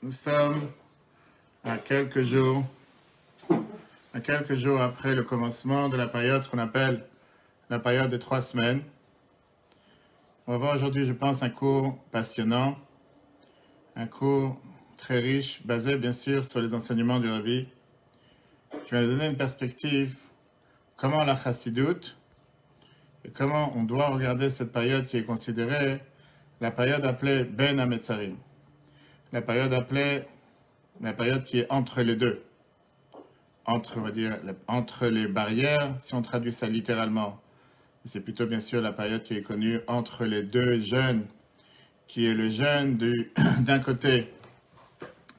Nous sommes à quelques jours après le commencement de la période qu'on appelle la période des 3 semaines. On va voir aujourd'hui, je pense, un cours passionnant, un cours très riche, basé bien sûr sur les enseignements du Rabbi, qui va nous donner une perspective, comment la chassidoute et comment on doit regarder cette période qui est considérée la période appelée Ben HaMetzarim. La période qui est entre les deux, entre les barrières, si on traduit ça littéralement. C'est plutôt bien sûr la période qui est connue entre les deux jeûnes, qui est le jeûne d'un côté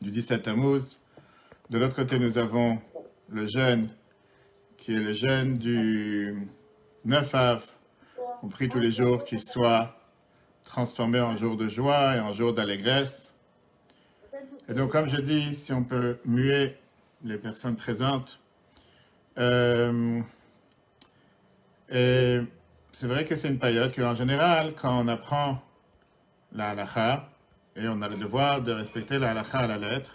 du 17 Tammuz, de l'autre côté nous avons le jeûne qui est le jeûne du 9 Av, on prie tous les jours qu'il soit transformé en jour de joie et en jour d'allégresse. Et donc, comme je dis, si on peut muer les personnes présentes, et c'est vrai que c'est une période qu'en général, quand on apprend la halakha, et on a le devoir de respecter la halakha à la lettre,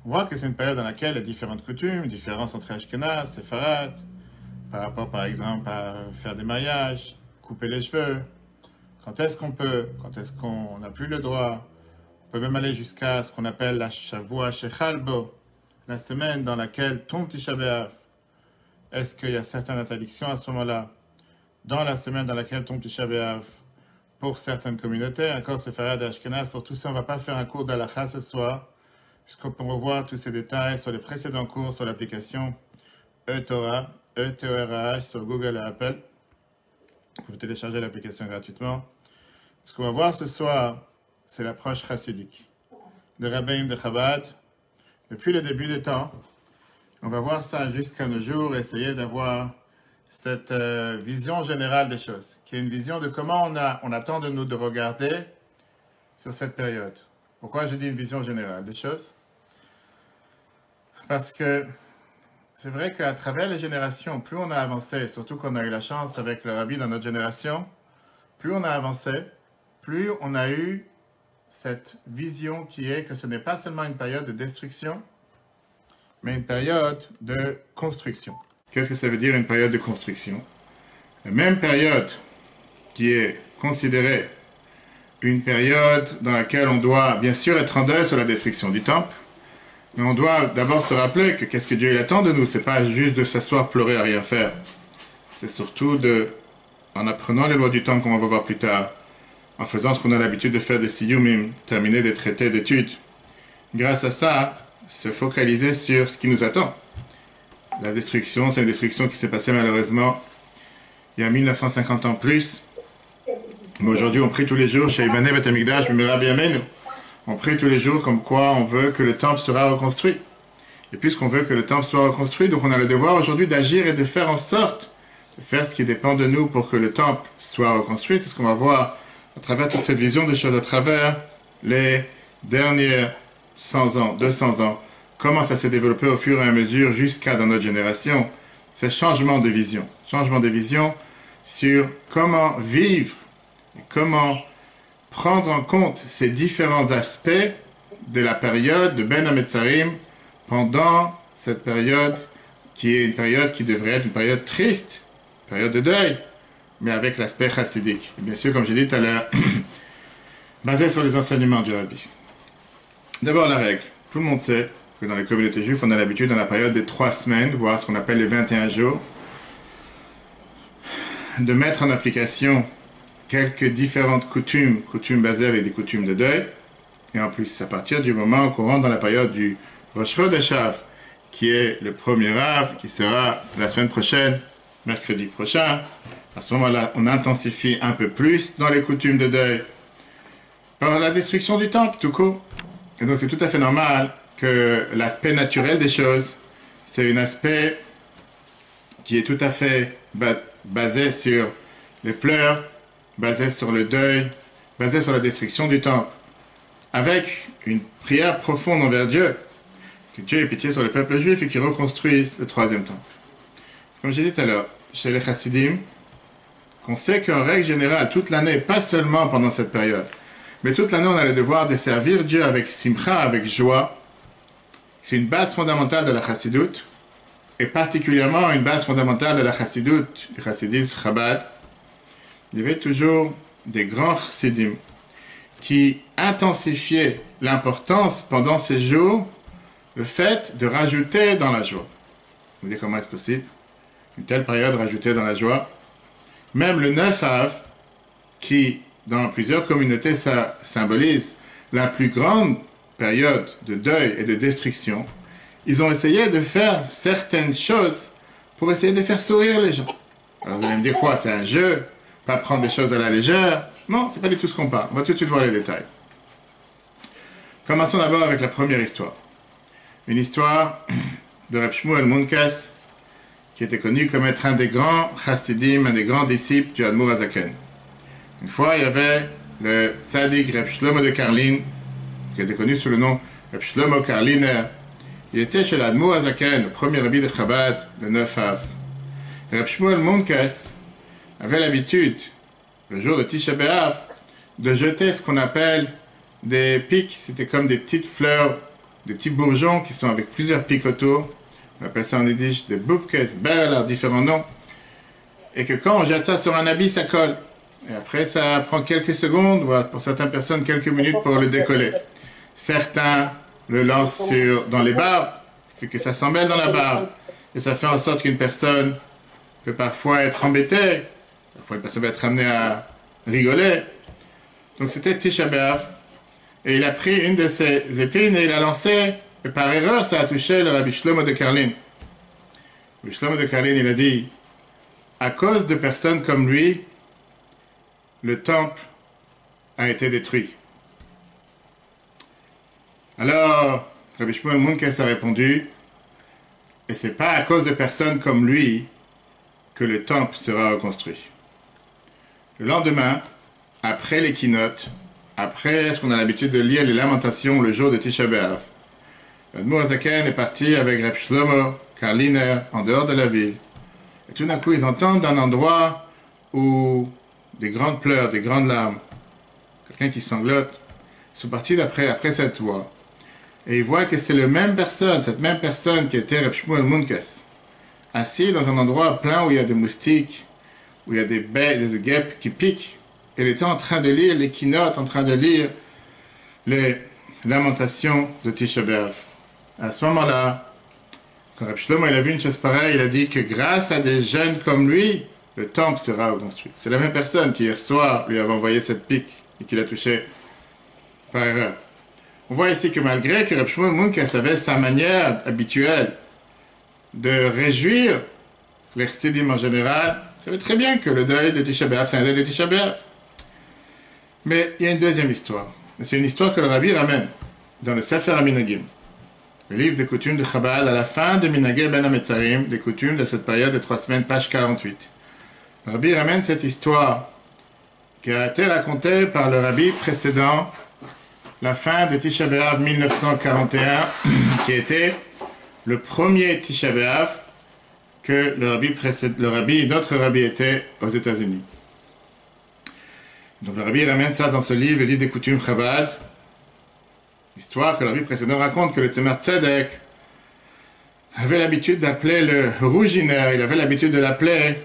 on voit que c'est une période dans laquelle il y a différentes coutumes, différences entre Ashkenaz, Séfarad, par rapport par exemple à faire des mariages, couper les cheveux, quand est-ce qu'on peut, quand est-ce qu'on n'a plus le droit. On peut même aller jusqu'à ce qu'on appelle la Shavua Shechalbo, la semaine dans laquelle tombe Tisha B'Av. Est-ce qu'il y a certaines interdictions à ce moment-là? Dans la semaine dans laquelle tombe Tisha B'Av, pour certaines communautés, encore Séfarad et Ashkenaz, pour tout ça, on ne va pas faire un cours d'Halakha ce soir, puisqu'on peut revoir tous ces détails sur les précédents cours sur l'application eTorah, E-T-O-R-A-H sur Google et Apple. Vous pouvez télécharger l'application gratuitement. Ce qu'on va voir ce soir, c'est l'approche chassidique de Rabbeim de Chabad depuis le début des temps. On va voir ça jusqu'à nos jours, essayer d'avoir cette vision générale des choses, qui est une vision de comment on attend de nous de regarder sur cette période. Pourquoi je dis une vision générale des choses? Parce que c'est vrai qu'à travers les générations, plus on a avancé, surtout qu'on a eu la chance avec le Rabbi dans notre génération, plus on a avancé, plus on a eu cette vision qui est que ce n'est pas seulement une période de destruction, mais une période de construction. Qu'est-ce que ça veut dire une période de construction? La même période qui est considérée une période dans laquelle on doit bien sûr être en deuil sur la destruction du temple, mais on doit d'abord se rappeler que qu'est-ce que Dieu attend de nous? C'est pas juste de s'asseoir, pleurer, à rien faire. C'est surtout en apprenant les lois du temple, comme on va voir plus tard, en faisant ce qu'on a l'habitude de faire des siyumim, terminer des traités d'études. Grâce à ça, se focaliser sur ce qui nous attend. La destruction, c'est une destruction qui s'est passée malheureusement il y a 1950 ans plus. Mais aujourd'hui, on prie tous les jours, chez Ibaneh Bet Hamikdash, Bimera B'Yameinu. On prie tous les jours comme quoi on veut que le temple sera reconstruit. Et puisqu'on veut que le temple soit reconstruit, donc on a le devoir aujourd'hui d'agir et de faire en sorte de faire ce qui dépend de nous pour que le temple soit reconstruit. C'est ce qu'on va voir à travers toute cette vision des choses, à travers les derniers 100 ans, 200 ans, comment ça s'est développé au fur et à mesure jusqu'à dans notre génération, ces changements de vision sur comment vivre et comment prendre en compte ces différents aspects de la période de Ben HaMetzarim pendant cette période qui est une période qui devrait être une période triste, une période de deuil, mais avec l'aspect chassidique. Et bien sûr, comme j'ai dit tout à l'heure, basé sur les enseignements du Rabbi. D'abord, la règle. Tout le monde sait que dans les communautés juives, on a l'habitude, dans la période des 3 semaines, voire ce qu'on appelle les 21 jours, de mettre en application quelques différentes coutumes basées avec des coutumes de deuil. Et en plus, à partir du moment où on rentre dans la période du Rosh Chodesh Av, qui est le premier Av, qui sera la semaine prochaine, mercredi prochain, à ce moment-là, on intensifie un peu plus dans les coutumes de deuil par la destruction du temple, tout court. Et donc, c'est tout à fait normal que l'aspect naturel des choses, c'est un aspect qui est tout à fait basé sur les pleurs, basé sur le deuil, basé sur la destruction du temple, avec une prière profonde envers Dieu, que Dieu ait pitié sur le peuple juif et qu'il reconstruise le 3e temple. Comme j'ai dit tout à l'heure, chez les chassidim, qu'on sait qu'en règle générale, toute l'année, pas seulement pendant cette période, Mais toute l'année, on a le devoir de servir Dieu avec simcha, avec joie. C'est une base fondamentale de la chassidoute, et particulièrement une base fondamentale de la chassidoute, du chassidisme Chabad. Il y avait toujours des grands chassidim qui intensifiaient l'importance pendant ces jours, le fait de rajouter dans la joie. Vous dites comment est-ce possible? Une telle période rajoutée dans la joie. Même le 9 Av, qui dans plusieurs communautés ça symbolise la plus grande période de deuil et de destruction, ils ont essayé de faire certaines choses pour essayer de faire sourire les gens. Alors vous allez me dire quoi? C'est un jeu? Pas prendre des choses à la légère? Non, c'est pas du tout ce qu'on parle. On va tout de suite voir les détails. Commençons d'abord avec la première histoire. Une histoire de Reb Shmuel Munkes, qui était connu comme être un des grands chassidim, un des grands disciples du Admour HaZaken. Une fois, il y avait le tzaddik Reb Shlomo de Karlin, qui était connu sous le nom Reb Shlomo Karliner. Il était chez l'Admour HaZaken, le premier rabbi de Chabad, le 9 Av. Reb Shmuel Munkes avait l'habitude, le jour de Tisha B'Av, de jeter ce qu'on appelle des pics. C'était comme des petites fleurs, des petits bourgeons qui sont avec plusieurs pics autour. On appelle ça en yiddish des bubkes, berler, différents noms. Et que quand on jette ça sur un habit, ça colle. Et après, ça prend quelques secondes, voire pour certaines personnes, quelques minutes pour le décoller. Certains le lancent dans les barbes, ce qui fait que ça s'emmêle dans la barbe. Et ça fait en sorte qu'une personne peut parfois être embêtée. Parfois, une personne va être amenée à rigoler. Donc, c'était Tisha B'Av. Et il a pris une de ses épines et il a lancé. Et par erreur, ça a touché le Rabbi Shlomo de Karlin. Le Shlomo de Karlin, il a dit, à cause de personnes comme lui, le temple a été détruit. Alors, Rabbi Shmuel Munkes a répondu, et c'est pas à cause de personnes comme lui que le temple sera reconstruit. Le lendemain, après les keynotes, après ce qu'on a l'habitude de lire les lamentations le jour de Tisha B'Av, l'Admour HaZaken est parti avec Reb Shlomo Karliner en dehors de la ville. Et tout d'un coup, ils entendent d'un endroit où des grandes pleurs, des grandes larmes, quelqu'un qui sanglote. Ils sont partis après cette voix. Et ils voient que c'est la même personne, cette même personne qui était Reb Shmuel Munkes, assis dans un endroit plein où il y a des moustiques, où il y a des baies, des guêpes qui piquent. Il était en train de lire les keynotes, en train de lire les lamentations de Tisha B'Av. À ce moment-là, quand Reb Shlomo il a vu une chose pareille, il a dit que grâce à des jeunes comme lui, le temple sera reconstruit. C'est la même personne qui hier soir lui avait envoyé cette pique et qui l'a touché par erreur. On voit ici que malgré que Reb Shmuel Munkes avait sa manière habituelle de réjouir les chassidim en général, il savait très bien que le deuil de Tisha B'Av, c'est un deuil de Tisha B'Av. Mais il y a une deuxième histoire. C'est une histoire que le Rabbi ramène dans le Sefer HaMinagim, le livre des coutumes de Chabad, à la fin de Minagé Ben HaMetzarim, des coutumes de cette période de 3 semaines, page 48. Le Rabbi ramène cette histoire qui a été racontée par le Rabbi précédent, la fin de Tisha B'Av 1941, qui était le premier Tisha B'Av que notre Rabbi était aux États-Unis. Donc le Rabbi ramène ça dans ce livre, le livre des coutumes Chabad. L'histoire que le Rabbi précédent raconte que le Tzemar Tzedek avait l'habitude d'appeler le Rouginer, il avait l'habitude de l'appeler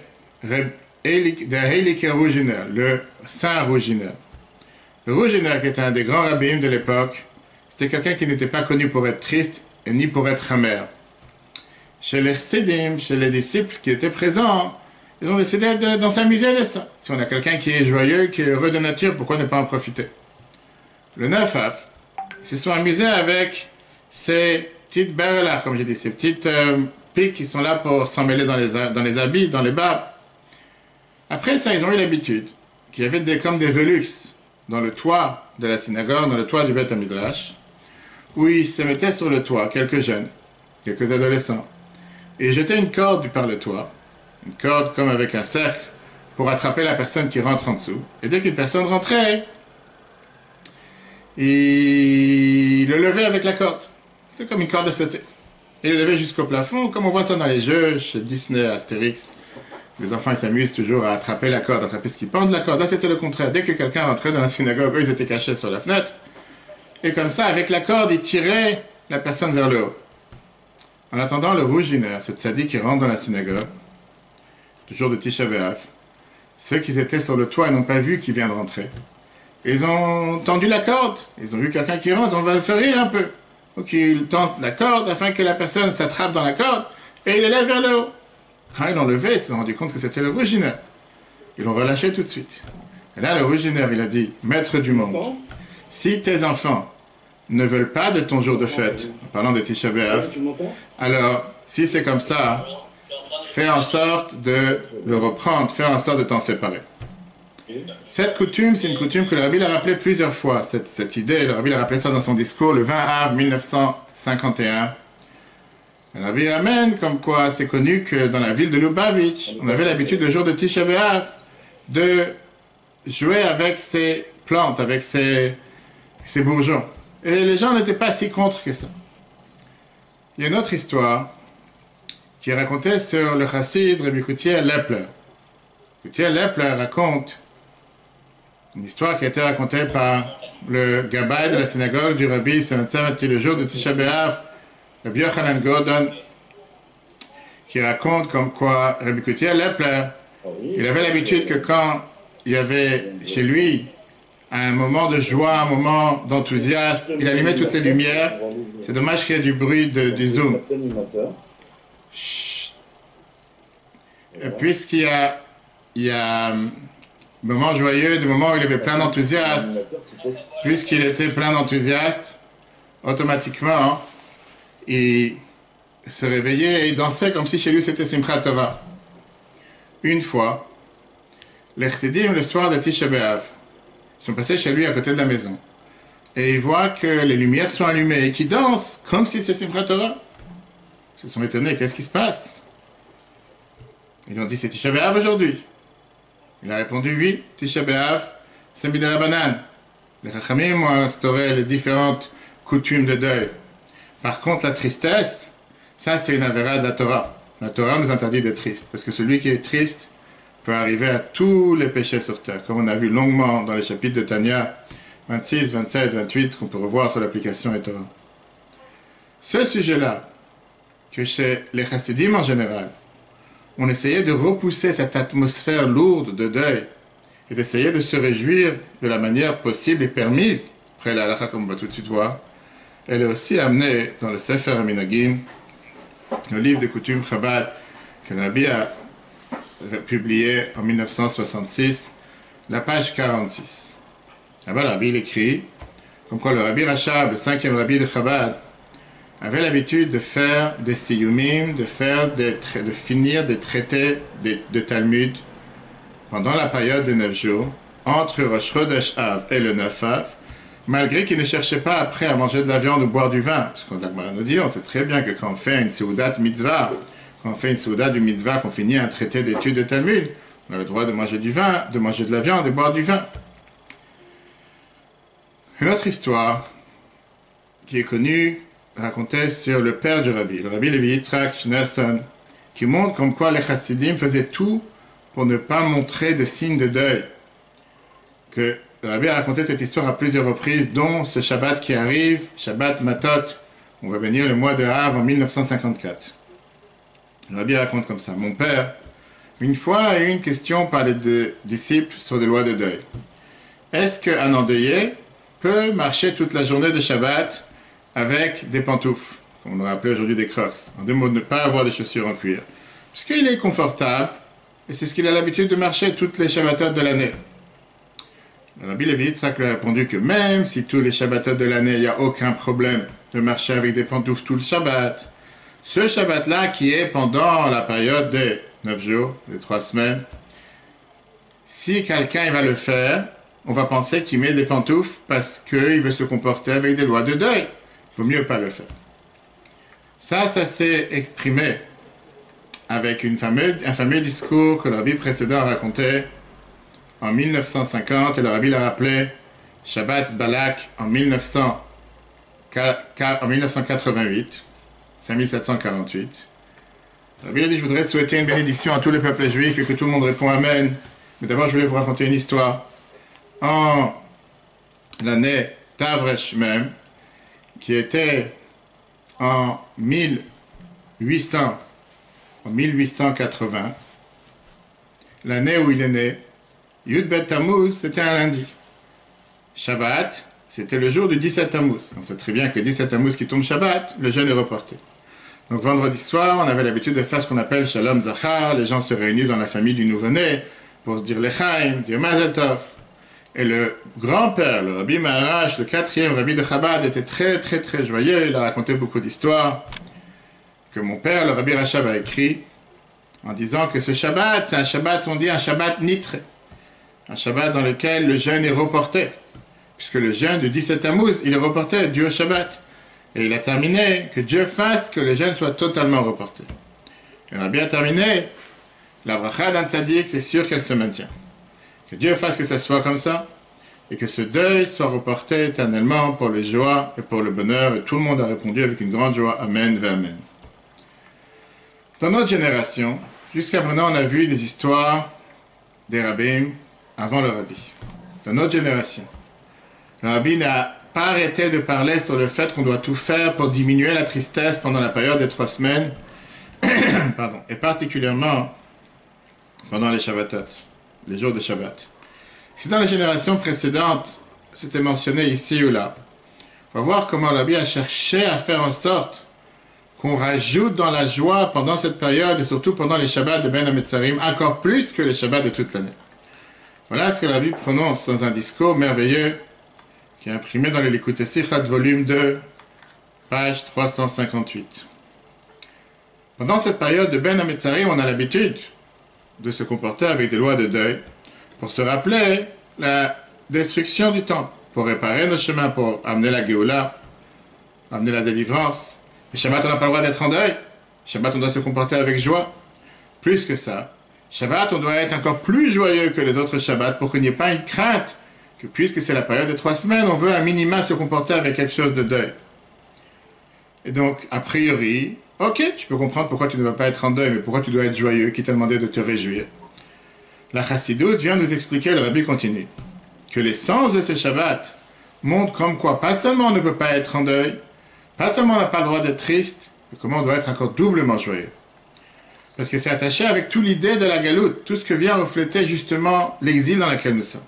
de Heilige Rouginer, le Saint Rouginer. Le Rouginer, qui était un des grands rabbins de l'époque, c'était quelqu'un qui n'était pas connu pour être triste et ni pour être amer. Chez les chassidim, chez les disciples qui étaient présents, ils ont décidé d'en s'amuser de ça. Si on a quelqu'un qui est joyeux, qui est heureux de nature, pourquoi ne pas en profiter? Le 9 Av, ils se sont amusés avec ces petites berles-là, comme j'ai dit, ces petites piques qui sont là pour s'emmêler dans les habits, dans les barbes. Après ça, ils ont eu l'habitude qu'il y avait comme des velux dans le toit de la synagogue, dans le toit du Beth Midrash, où ils se mettaient sur le toit, quelques jeunes, quelques adolescents, et jetaient une corde par le toit, une corde comme avec un cercle, pour attraper la personne qui rentre en dessous. Et dès qu'une personne rentrait, il le levait avec la corde. C'est comme une corde à sauter. Il le levait jusqu'au plafond, comme on voit ça dans les jeux, chez Disney, Astérix, Les enfants, ils s'amusent toujours à attraper la corde, attraper ce qui pend de la corde. Là, c'était le contraire. Dès que quelqu'un rentrait dans la synagogue, eux, ils étaient cachés sur la fenêtre. Et comme ça, avec la corde, ils tiraient la personne vers le haut. En attendant, le rougineur, ce tzaddik qui rentre dans la synagogue, le jour de Tisha B'Av, ceux qui étaient sur le toit, ils n'ont pas vu qu'il vient de rentrer. Ils ont tendu la corde. Ils ont vu quelqu'un qui rentre, on va le faire rire un peu. Donc ils tendent la corde afin que la personne s'attrape dans la corde et il élève vers le haut. Quand ils l'ont levé, ils se sont rendus compte que c'était le rougineur. Ils l'ont relâché tout de suite. Et là, le rougineur, il a dit, Maître du monde, si tes enfants ne veulent pas de ton jour de fête, en parlant de Tisha B'Av, alors, si c'est comme ça, fais en sorte de le reprendre, fais en sorte de t'en séparer. Cette coutume, c'est une coutume que le Rabbi l'a rappelé plusieurs fois, cette idée, le Rabbi l'a rappelé ça dans son discours le 20 av 1951. Le Rabbi ramène comme quoi c'est connu que dans la ville de Lubavitch, on avait l'habitude le jour de Tisha B'Av de jouer avec ses plantes, avec ses bourgeons. Et les gens n'étaient pas si contre que ça. Il y a une autre histoire qui est racontée sur le chassid Rabbi Koutiel Lepler. Koutiel Lepler raconte une histoire qui a été racontée par le gabbai de la synagogue du Rabbi Semetzemet le jour de Tisha B'Av, Rabbi Yochanan Gordon, qui raconte comme quoi Rabbi Koutiel Lepler, il avait l'habitude que quand il y avait chez lui un moment de joie, un moment d'enthousiasme, il allumait toutes les lumières. C'est dommage qu'il y ait du bruit du Zoom. Puisqu'il y a moment joyeux, des moments où il avait plein d'enthousiasme, puisqu'il était plein d'enthousiasme, automatiquement, il se réveillait et il dansait comme si chez lui c'était Simchat Torah. Une fois, les chassidim, le soir de Tisha B'Av, sont passés chez lui à côté de la maison. Et ils voient que les lumières sont allumées et qu'ils dansent comme si c'était Simchat Torah. Ils se sont étonnés, qu'est-ce qui se passe? Ils ont dit, c'est Tisha B'Av aujourd'hui. Il a répondu, oui, Tisha B'Av, c'est Midera Banan. Les Chachamim ont instauré les différentes coutumes de deuil. Par contre, la tristesse, ça c'est une avéra de la Torah. La Torah nous interdit d'être triste, parce que celui qui est triste peut arriver à tous les péchés sur terre, comme on a vu longuement dans les chapitres de Tanya 26, 27, 28, qu'on peut revoir sur l'application et Torah. Ce sujet-là, que chez les chassidim en général, on essayait de repousser cette atmosphère lourde de deuil et d'essayer de se réjouir de la manière possible et permise, après la halakha comme on va tout de suite voir, elle est aussi amenée dans le Sefer HaMinagim, le livre de coutumes Chabad, que le Rabbi a publié en 1966, la page 46. Là-bas, le Rabbi écrit, comme quoi le Rabbi Rachab, le 5e Rabbi de Chabad, avait l'habitude de faire des siyumim, de finir des traités de Talmud pendant la période de 9 jours, entre Rosh Chodesh Av et le 9 Av, malgré qu'il ne cherchait pas après à manger de la viande ou boire du vin. Parce qu'on nous dit, on sait très bien que quand on fait une seudat mitzvah, quand on fait une seudat du mitzvah, qu'on finit un traité d'études de Talmud, on a le droit de manger du vin, de manger de la viande et boire du vin. Une autre histoire qui est connue, racontait sur le père du Rabbi, le Rabbi Levi Yitzhak Schneerson, qui montre comme quoi les chassidim faisaient tout pour ne pas montrer de signes de deuil. Que le Rabbi a raconté cette histoire à plusieurs reprises, dont ce Shabbat qui arrive, Shabbat Matot, on va bénir le mois de Av en 1954. Le Rabbi raconte comme ça, mon père, une fois a eu une question par les deux disciples sur des lois de deuil. Est-ce qu'un endeuillé peut marcher toute la journée de Shabbat avec des pantoufles, comme on l'aurait appelé aujourd'hui des crocs, en deux mots, ne pas avoir des chaussures en cuir, puisqu'il est confortable, et c'est ce qu'il a l'habitude de marcher toutes les Shabbatot de l'année. Le Rabbi Levi Yitzhak lui a répondu que même si tous les Shabbatot de l'année, il n'y a aucun problème de marcher avec des pantoufles tout le Shabbat, ce Shabbat-là qui est pendant la période des 9 jours, des 3 semaines, si quelqu'un il va le faire, on va penser qu'il met des pantoufles parce qu'il veut se comporter avec des lois de deuil. Il vaut mieux pas le faire. Ça s'est exprimé avec un fameux discours que le Rabbi précédent a raconté en 1950, et le Rabbi l'a rappelé, Shabbat Balak en 1988, 5748. Rabbi a dit, je voudrais souhaiter une bénédiction à tous les peuples juifs et que tout le monde répond Amen. Mais d'abord, je voulais vous raconter une histoire. En l'année Tavresh même, qui était en 1880, l'année où il est né, Yud Bet Tammuz, c'était un lundi. Shabbat, c'était le jour du 17 Tammuz. On sait très bien que 17 Tammuz qui tombe Shabbat, le jeûne est reporté. Donc vendredi soir, on avait l'habitude de faire ce qu'on appelle Shalom Zachar. Les gens se réunissent dans la famille du nouveau-né pour dire Lechaim, dire Mazel Tov. Et le grand-père, le Rabbi Maharash, le 4e Rabbi de Chabad, était très très très joyeux. Il a raconté beaucoup d'histoires que mon père, le Rabbi Rachab, a écrit en disant que ce Shabbat, c'est un Shabbat, on dit un Shabbat nitré. Un Shabbat dans lequel le jeûne est reporté. Puisque le jeûne du 17 Tammuz, il est reporté dû au Shabbat. Et il a terminé que Dieu fasse que le jeûne soit totalement reporté. Et on a bien terminé. La bracha d'un tzaddik, c'est sûr qu'elle se maintient. Que Dieu fasse que ça soit comme ça. Et que ce deuil soit reporté éternellement pour les joies et pour le bonheur. Et tout le monde a répondu avec une grande joie. Amen, ve amen. Dans notre génération, jusqu'à maintenant, on a vu des histoires des rabbins avant le rabbi. Dans notre génération, le rabbi n'a pas arrêté de parler sur le fait qu'on doit tout faire pour diminuer la tristesse pendant la période des 3 semaines, pardon, et particulièrement pendant les Shabbatot, les jours de Shabbat. Si dans la génération précédente, c'était mentionné ici ou là, on va voir comment le rabbi a cherché à faire en sorte qu'on rajoute dans la joie pendant cette période, et surtout pendant les Shabbats de Ben HaMetzarim, encore plus que les Shabbats de toute l'année. Voilà ce que le rabbi prononce dans un discours merveilleux qui est imprimé dans le Likutei Sichot, volume 2, page 358. Pendant cette période de Ben HaMetzarim, on a l'habitude de se comporter avec des lois de deuil pour se rappeler la destruction du temple, pour réparer nos chemins, pour amener la Géoula, amener la délivrance. Les Shabbat, on n'a pas le droit d'être en deuil. Shabbat, on doit se comporter avec joie. Plus que ça, Shabbat, on doit être encore plus joyeux que les autres Shabbats pour qu'il n'y ait pas une crainte que puisque c'est la période de 3 semaines, on veut à minima se comporter avec quelque chose de deuil. Et donc, a priori, ok, je peux comprendre pourquoi tu ne vas pas être en deuil, mais pourquoi tu dois être joyeux, qui t'a demandé de te réjouir. La Chassidoute vient nous expliquer, le rabbi continue, que les sens de ces Shabbats montrent comme quoi, pas seulement on ne peut pas être en deuil, pas seulement on n'a pas le droit d'être triste, mais comment on doit être encore doublement joyeux. Parce que c'est attaché avec toute l'idée de la galoute, tout ce que vient refléter justement l'exil dans lequel nous sommes.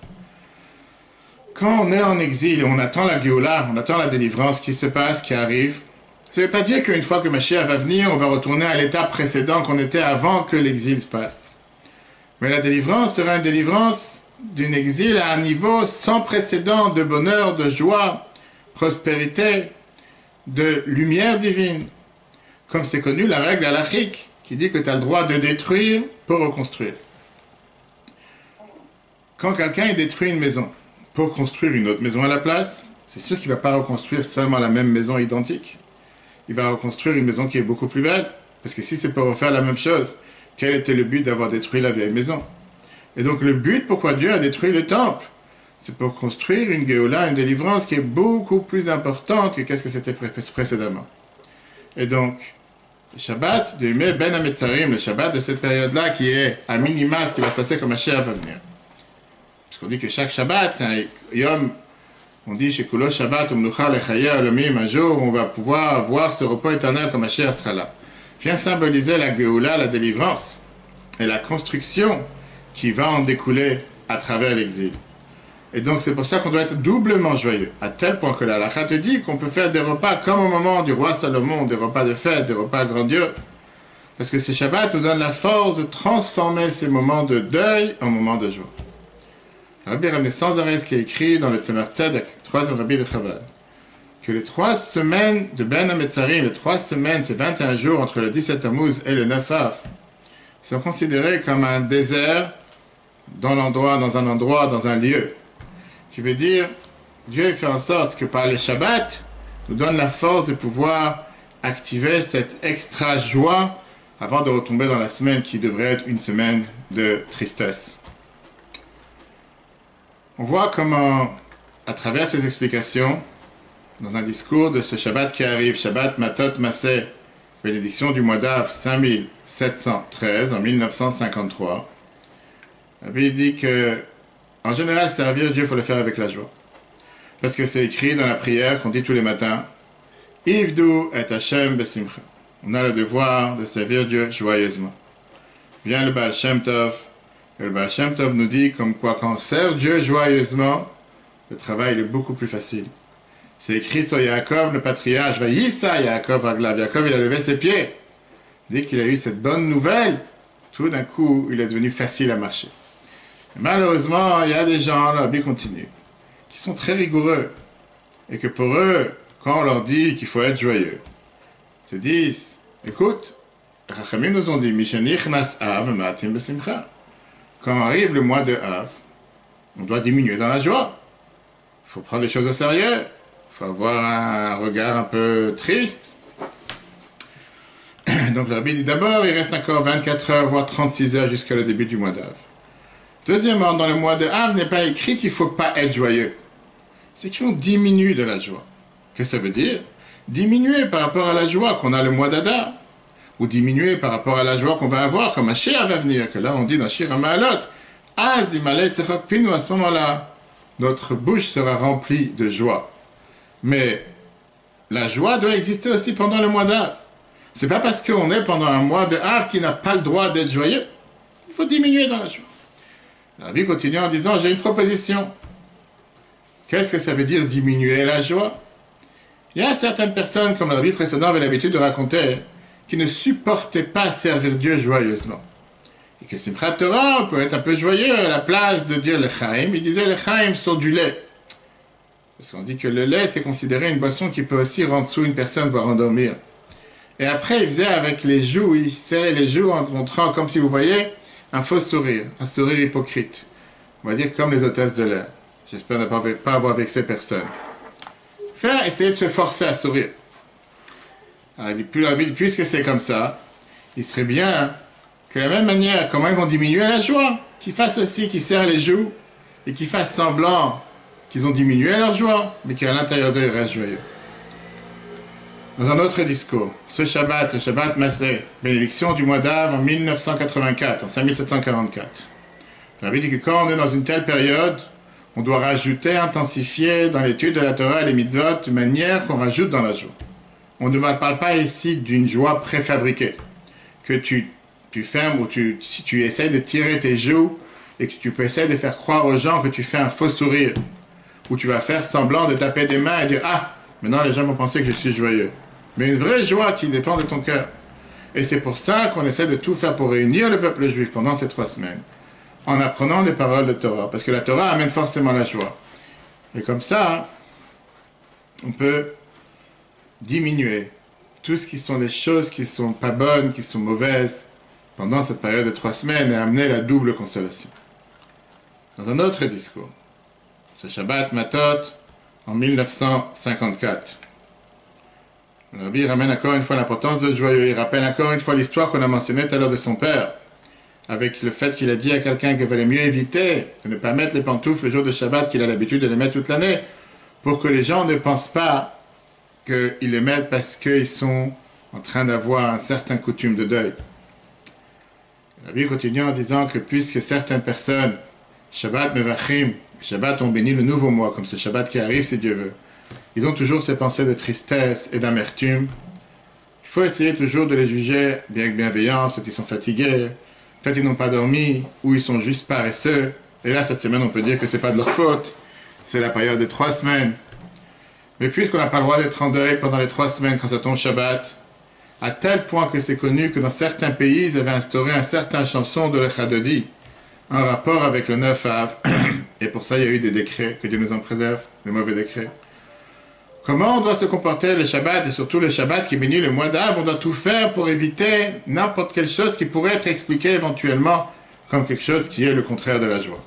Quand on est en exil et on attend la Géoula, on attend la délivrance qui se passe, qui arrive, ça ne veut pas dire qu'une fois que Mashiach va venir, on va retourner à l'état précédent qu'on était avant que l'exil se passe. Mais la délivrance sera une délivrance d'un exil à un niveau sans précédent de bonheur, de joie, prospérité, de lumière divine. Comme c'est connu la règle halachique qui dit que tu as le droit de détruire pour reconstruire. Quand quelqu'un détruit une maison pour construire une autre maison à la place, c'est sûr qu'il ne va pas reconstruire seulement la même maison identique. Il va reconstruire une maison qui est beaucoup plus belle. Parce que si c'est pour refaire la même chose, quel était le but d'avoir détruit la vieille maison? Et donc le but pourquoi Dieu a détruit le temple, c'est pour construire une Géoula, une délivrance qui est beaucoup plus importante que qu'est-ce que c'était précédemment. Et donc, le Shabbat de Ben HaMetzarim, le Shabbat de cette période-là, qui est à minima ce qui va se passer quand Mashiach va venir. On dit que chaque Shabbat, c'est un Yom, on dit chez Kulo Shabbat, un jour où on va pouvoir voir ce repos éternel quand Mashiach sera là. Vient symboliser la Géoula, la délivrance, et la construction qui va en découler à travers l'exil. Et donc c'est pour ça qu'on doit être doublement joyeux, à tel point que la halakha te dit qu'on peut faire des repas comme au moment du roi Salomon, des repas de fête, des repas grandioses. Parce que ces Shabbats nous donnent la force de transformer ces moments de deuil en moments de joie. Le Rabbi ramenait sans arrêt ce qui est écrit dans le Tzemar Tzedek, 3e Rabbi de Chabad, que les 3 semaines de Ben HaMetzarim, les 3 semaines, c'est 21 jours entre le 17 Tammuz et le 9 Av, sont considérés comme un désert dans un endroit, dans un lieu. Qui veut dire, Dieu fait en sorte que par les Shabbats, nous donne la force de pouvoir activer cette extra joie avant de retomber dans la semaine qui devrait être une semaine de tristesse. On voit comment, à travers ces explications, dans un discours de ce Shabbat qui arrive, Shabbat Matot Maseh, bénédiction du mois d'Av 5713 en 1953. Le Rabbi dit que, en général, servir Dieu, il faut le faire avec la joie. Parce que c'est écrit dans la prière qu'on dit tous les matins, Ivdu et Hashem besimcha. On a le devoir de servir Dieu joyeusement. Vient le Baal Shem Tov, et le Baal Shem Tov nous dit comme quoi quand on sert Dieu joyeusement, le travail est beaucoup plus facile. C'est écrit sur Yaakov, le patriarche, Vayissa Yaakov Raglav. Yaakov, il a levé ses pieds. Dès qu'il a eu cette bonne nouvelle, tout d'un coup, il est devenu facile à marcher. Et malheureusement, il y a des gens, la Bible continue, qui sont très rigoureux. Et que pour eux, quand on leur dit qu'il faut être joyeux, ils te disent, écoute, les Chachamim nous ont dit, Mishenichnas Av Matim Besimcha. Quand arrive le mois de Av, on doit diminuer dans la joie. Il faut prendre les choses au sérieux. Il faut avoir un regard un peu triste. Donc le Rabbi dit d'abord, il reste encore 24 heures, voire 36 heures jusqu'à le début du mois d'Av. Deuxièmement, dans le mois de Av, n'est pas écrit qu'il ne faut pas être joyeux. C'est qu'on diminue de la joie. Qu'est-ce que ça veut dire? Diminuer par rapport à la joie qu'on a le mois d'Adar. Ou diminuer par rapport à la joie qu'on va avoir, comme un Shir va venir, que là on dit dans Shir HaMa'alot, Azimale Sechok Pinu, à ce moment-là, notre bouche sera remplie de joie. Mais la joie doit exister aussi pendant le mois d'Av. C'est pas parce qu'on est pendant un mois de Av qu'il n'a pas le droit d'être joyeux. Il faut diminuer dans la joie. La Rabbi continue en disant, j'ai une proposition. Qu'est-ce que ça veut dire diminuer la joie? Il y a certaines personnes, comme le Rabbi précédent avait l'habitude de raconter, qui ne supportaient pas servir Dieu joyeusement. Et que Simchat Torah peut être un peu joyeux à la place de dire le Chaim. Il disait le Chaim sur du lait. Parce qu'on dit que le lait, c'est considéré une boisson qui peut aussi rendre sous une personne, voire endormir. Et après, il faisait avec les joues, il serrait les joues en montrant, comme si vous voyez, un faux sourire, un sourire hypocrite. On va dire comme les hôtesses de l'air. J'espère ne pas avoir vexé personne. Essayer de se forcer à sourire. Alors il dit, puisque c'est comme ça, il serait bien que de la même manière, comment ils vont diminuer la joie, qu'ils fassent aussi, qu'ils serrent les joues, et qu'ils fassent semblant qu'ils ont diminué leur joie, mais qu'à l'intérieur d'eux, ils restent joyeux. Dans un autre discours, ce Shabbat, le Shabbat Massé, bénédiction du mois d'Av en 1984, en 5744. Le Rabbi dit que quand on est dans une telle période, on doit rajouter, intensifier dans l'étude de la Torah et les mitzvot de manière qu'on rajoute dans la joie. On ne parle pas ici d'une joie préfabriquée, que tu fermes ou si tu essaies de tirer tes joues et que tu peux essayer de faire croire aux gens que tu fais un faux sourire, ou tu vas faire semblant de taper des mains et dire « Ah, maintenant les gens vont penser que je suis joyeux ». Mais une vraie joie qui dépend de ton cœur. Et c'est pour ça qu'on essaie de tout faire pour réunir le peuple juif pendant ces 3 semaines, en apprenant des paroles de Torah, parce que la Torah amène forcément la joie. Et comme ça, on peut diminuer tout ce qui sont les choses qui sont pas bonnes, qui sont mauvaises, pendant cette période de 3 semaines et amener la double consolation. Dans un autre discours, ce Shabbat Matot en 1954. Le Rabbi ramène encore une fois l'importance de joyeux. Il rappelle encore une fois l'histoire qu'on a mentionnée tout à l'heure de son père, avec le fait qu'il a dit à quelqu'un qu'il valait mieux éviter de ne pas mettre les pantoufles le jour de Shabbat, qu'il a l'habitude de les mettre toute l'année, pour que les gens ne pensent pas qu'ils les mettent parce qu'ils sont en train d'avoir un certain coutume de deuil. Le Rabbi continue en disant que puisque certaines personnes, Shabbat Mevachim, Shabbat ont béni le nouveau mois, comme ce Shabbat qui arrive si Dieu veut, ils ont toujours ces pensées de tristesse et d'amertume. Il faut essayer toujours de les juger bien que bienveillants, peut-être ils sont fatigués, peut-être ils n'ont pas dormi, ou ils sont juste paresseux. Et là, cette semaine, on peut dire que ce n'est pas de leur faute, c'est la période des 3 semaines. Mais puisqu'on n'a pas le droit d'être en deuil pendant les 3 semaines quand ça tombe Shabbat, à tel point que c'est connu que dans certains pays, ils avaient instauré un certain chanson de l'Echadodi, en rapport avec le 9 Av, et pour ça, il y a eu des décrets, que Dieu nous en préserve, des mauvais décrets. Comment on doit se comporter le Shabbat, et surtout le Shabbat qui bénit le mois d'Av, on doit tout faire pour éviter n'importe quelle chose qui pourrait être expliquée éventuellement comme quelque chose qui est le contraire de la joie.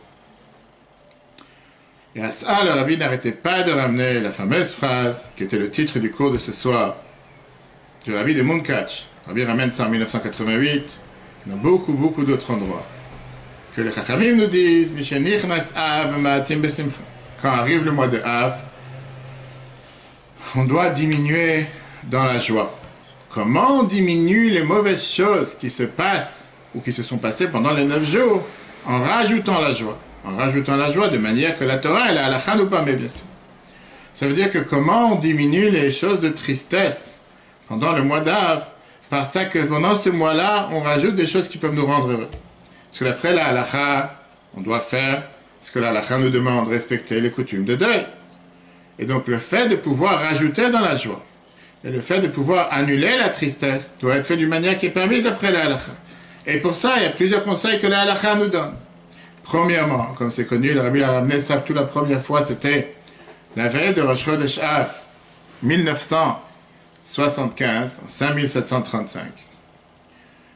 Et à ça, le Rabbi n'arrêtait pas de ramener la fameuse phrase, qui était le titre du cours de ce soir, du Rabbi de Munkach. Le Rabbi ramène ça en 1988, et dans beaucoup d'autres endroits. Que les Chachamim nous disent, quand arrive le mois de Av, on doit diminuer dans la joie. comment on diminue les mauvaises choses qui se passent ou qui se sont passées pendant les 9 jours en rajoutant la joie. En rajoutant la joie de manière que la Torah, elle a halakha ou pas, mais bien sûr. Ça veut dire que comment on diminue les choses de tristesse pendant le mois d'Av, par ça que pendant ce mois-là, on rajoute des choses qui peuvent nous rendre heureux. Parce que d'après la halakha, on doit faire ce que la halakha nous demande, respecter les coutumes de deuil. Et donc le fait de pouvoir rajouter dans la joie, et le fait de pouvoir annuler la tristesse, doit être fait d'une manière qui est permise après la halakha. Et pour ça, il y a plusieurs conseils que la halakha nous donne. Premièrement, comme c'est connu, le Rabbi l'a ramené ça tout la première fois, c'était la veille de Rosh Chodesh Av, 1975, en 5735.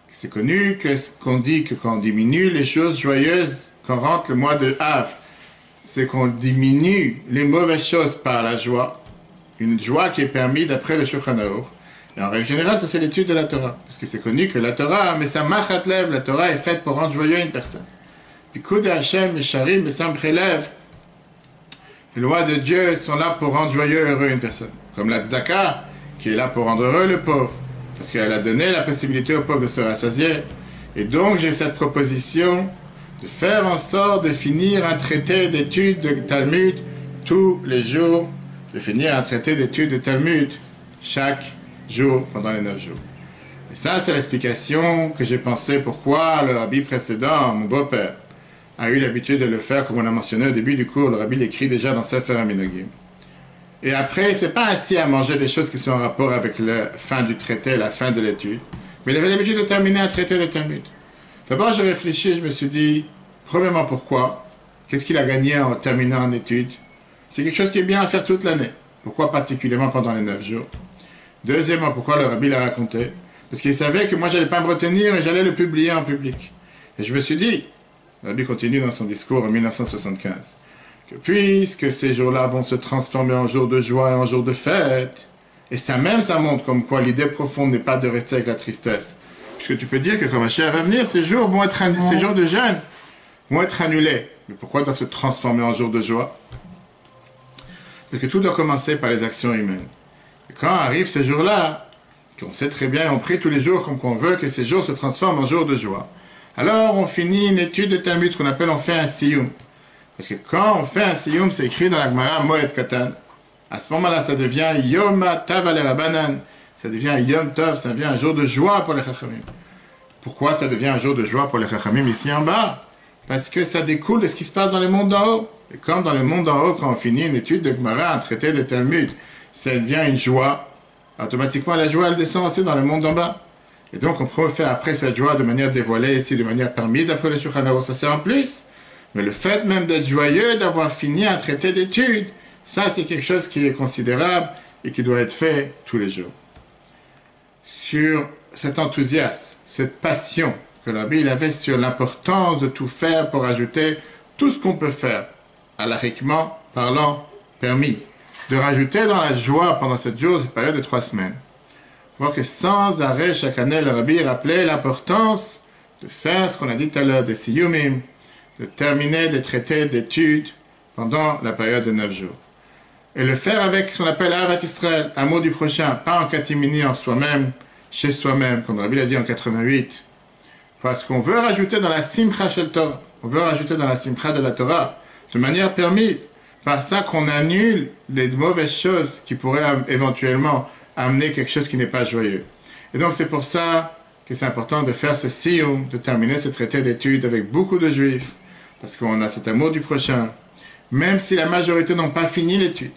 C'est connu qu'on dit que quand on diminue les choses joyeuses, quand rentre le mois de Av, c'est qu'on diminue les mauvaises choses par la joie, une joie qui est permise d'après le Shulchan Aruch. Et en règle générale, ça c'est l'étude de la Torah, parce que c'est connu que la Torah, mais ça machat lev, la Torah est faite pour rendre joyeux une personne. Puis Kud Hashem, Mesharim, Mesam Prelev, les lois de Dieu sont là pour rendre joyeux et heureux une personne. Comme la tzedaka, qui est là pour rendre heureux le pauvre, parce qu'elle a donné la possibilité au pauvre de se rassasier. Et donc j'ai cette proposition de faire en sorte de finir un traité d'études de Talmud tous les jours, de finir un traité d'études de Talmud chaque jour pendant les 9 jours. Et ça, c'est l'explication que j'ai pensé pourquoi le rabbi précédent, mon beau-père, a eu l'habitude de le faire, comme on a mentionné au début du cours. Le rabbi l'écrit déjà dans Sefer HaMinhagim. Et après, c'est pas ainsi à manger des choses qui sont en rapport avec la fin du traité, la fin de l'étude. Mais il avait l'habitude de terminer un traité de Talmud. D'abord, j'ai réfléchi, je me suis dit, premièrement, pourquoi? Qu'est-ce qu'il a gagné en terminant une étude? C'est quelque chose qui est bien à faire toute l'année. Pourquoi particulièrement pendant les 9 jours? Deuxièmement, pourquoi le rabbi l'a raconté? Parce qu'il savait que moi, j'allais pas me retenir et j'allais le publier en public. Et je me suis dit, le rabbi continue dans son discours en 1975, que puisque ces jours-là vont se transformer en jours de joie et en jours de fête, et ça même, ça montre comme quoi l'idée profonde n'est pas de rester avec la tristesse. Puisque tu peux dire que quand Mashiach va venir, ces jours vont être ces jours de jeûne vont être annulés. Mais pourquoi doit se transformer en jours de joie? Parce que tout doit commencer par les actions humaines. Et quand arrivent ces jours-là, qu'on sait très bien, on prie tous les jours comme qu'on veut que ces jours se transforment en jours de joie. Alors on finit une étude de Talmud, ce qu'on appelle on fait un siyum. Parce que quand on fait un siyum, c'est écrit dans la Gemara Moed Katan. À ce moment-là, ça devient Yom Tav Rabanan. Ça devient Yom Tov, ça devient un jour de joie pour les Chachamim. Pourquoi ça devient un jour de joie pour les Chachamim ici en bas? Parce que ça découle de ce qui se passe dans le monde d'en haut. Et comme dans le monde d'en haut, quand on finit une étude de Gemara, un traité de Talmud, ça devient une joie. Automatiquement, la joie, elle descend aussi dans le monde d'en bas. Et donc, on peut faire après cette joie de manière dévoilée, ici, de manière permise après le Shulchan Aruch, ça c'est en plus. Mais le fait même d'être joyeux, d'avoir fini un traité d'études, ça c'est quelque chose qui est considérable et qui doit être fait tous les jours. Sur cet enthousiasme, cette passion que le rabbi avait sur l'importance de tout faire pour ajouter tout ce qu'on peut faire, halakhiquement parlant, permis, de rajouter dans la joie pendant cette période de 3 semaines. On voit que sans arrêt, chaque année, le rabbi rappelait l'importance de faire ce qu'on a dit tout à l'heure, des siyumim, de terminer des traités d'études pendant la période de 9 jours. Et le faire avec ce qu'on appelle Ahavat Israël, amour du prochain, pas en catimini en soi-même, chez soi-même, comme le rabbi l'a dit en 88. Parce qu'on veut rajouter dans la simcha shel Torah, on veut rajouter dans la simcha de la Torah, de manière permise, par ça qu'on annule les mauvaises choses qui pourraient éventuellement amener quelque chose qui n'est pas joyeux. Et donc c'est pour ça que c'est important de faire ce siyum, de terminer ce traité d'études avec beaucoup de juifs, parce qu'on a cet amour du prochain, même si la majorité n'ont pas fini l'étude,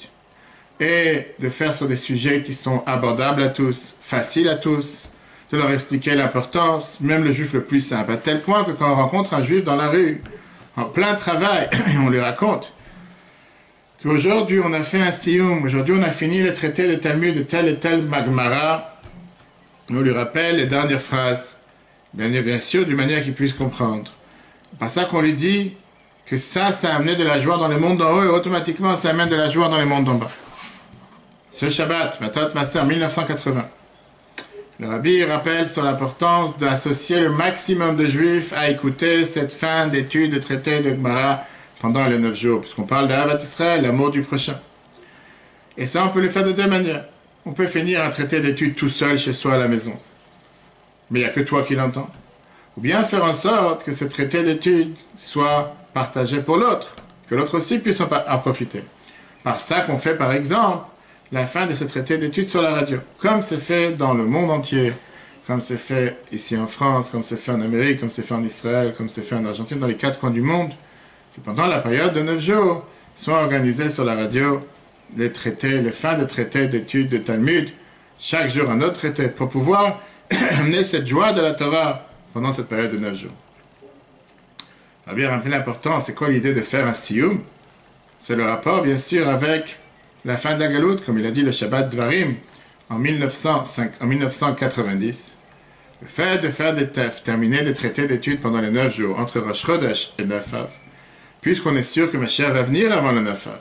et de faire sur des sujets qui sont abordables à tous, faciles à tous, de leur expliquer l'importance, même le juif le plus simple, à tel point que quand on rencontre un juif dans la rue, en plein travail, et on lui raconte qu'aujourd'hui on a fait un siyum, aujourd'hui on a fini le traité de Talmud de tel et tel Magmara, on lui rappelle les dernières phrases, bien sûr, d'une manière qu'il puisse comprendre. Par ça qu'on lui dit que ça a amené de la joie dans le monde d'en haut et automatiquement ça amène de la joie dans le monde d'en bas. Ce Shabbat, Matot Maser, en 1980, le rabbi rappelle sur l'importance d'associer le maximum de juifs à écouter cette fin d'étude de traité de Gemara pendant les 9 jours, puisqu'on parle d'Ahavat Israël, l'amour du prochain. Et ça, on peut le faire de 2 manières. on peut finir un traité d'études tout seul chez soi à la maison. Mais il n'y a que toi qui l'entends. Ou bien faire en sorte que ce traité d'études soit partagé pour l'autre, que l'autre aussi puisse en profiter. Par ça qu'on fait par exemple la fin de ce traité d'études sur la radio, comme c'est fait dans le monde entier, comme c'est fait ici en France, comme c'est fait en Amérique, comme c'est fait en Israël, comme c'est fait en Argentine, dans les 4 coins du monde, que pendant la période de 9 jours, sont organisés sur la radio les traités, les fins de traités d'études de Talmud, chaque jour un autre traité, pour pouvoir amener cette joie de la Torah pendant cette période de 9 jours. Alors bien rappelé l'important, c'est quoi l'idée de faire un siyum? C'est le rapport bien sûr avec la fin de la galoute, comme il a dit le Shabbat Dvarim en 1990. Le fait de terminer des traités d'études pendant les 9 jours, entre Rosh Chodesh et 9 Av, puisqu'on est sûr que Mashiach va venir avant le 9 Av.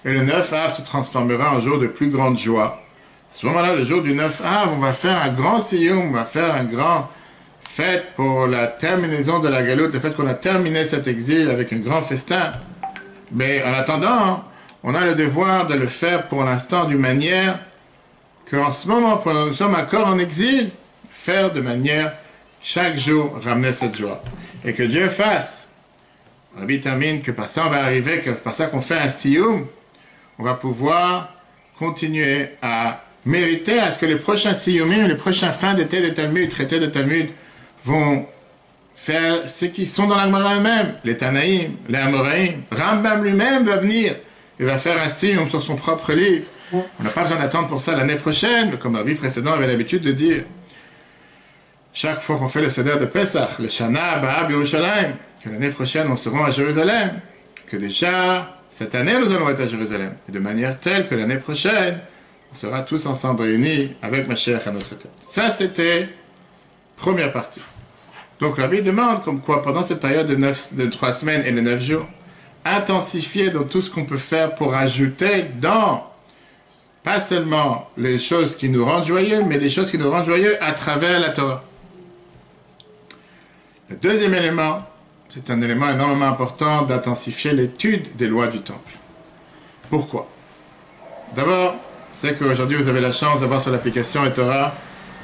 Et le 9 Av se transformera en jour de plus grande joie. À ce moment-là, le jour du 9 Av, on va faire un grand siyum, on va faire un grand fête pour la terminaison de la galoute, le fait qu'on a terminé cet exil avec un grand festin. Mais en attendant, on a le devoir de le faire pour l'instant d'une manière qu'en ce moment, pendant que nous sommes encore en exil, faire de manière chaque jour ramener cette joie. Et que Dieu fasse, Rabbi termine, que par ça on va arriver, que par ça qu'on fait un siyum, on va pouvoir continuer à mériter à ce que les prochains siyumim, les prochains fins d'été de Talmud, traités de Talmud, vont faire ceux qui sont dans la Gemara eux-mêmes, les Tanaïm, les Amoraïm. Rambam lui-même va venir et va faire un siyum sur son propre livre. On n'a pas besoin d'attendre pour ça l'année prochaine, comme Rabbi précédent avait l'habitude de dire. Chaque fois qu'on fait le Seder de Pesach, le Shana Ba'ab Yerushalayim, que l'année prochaine on sera à Jérusalem, que déjà cette année nous allons être à Jérusalem, et de manière telle que l'année prochaine on sera tous ensemble réunis avec Mashiach à notre tête. Ça c'était première partie. Donc Rabbi demande comme quoi pendant cette période de 3 semaines et de 9 jours, intensifier dans tout ce qu'on peut faire pour ajouter dans pas seulement les choses qui nous rendent joyeux, mais les choses qui nous rendent joyeux à travers la Torah. Le deuxième élément, c'est un élément énormément important d'intensifier l'étude des lois du Temple. Pourquoi? D'abord, c'est qu'aujourd'hui vous avez la chance d'avoir sur l'application Torah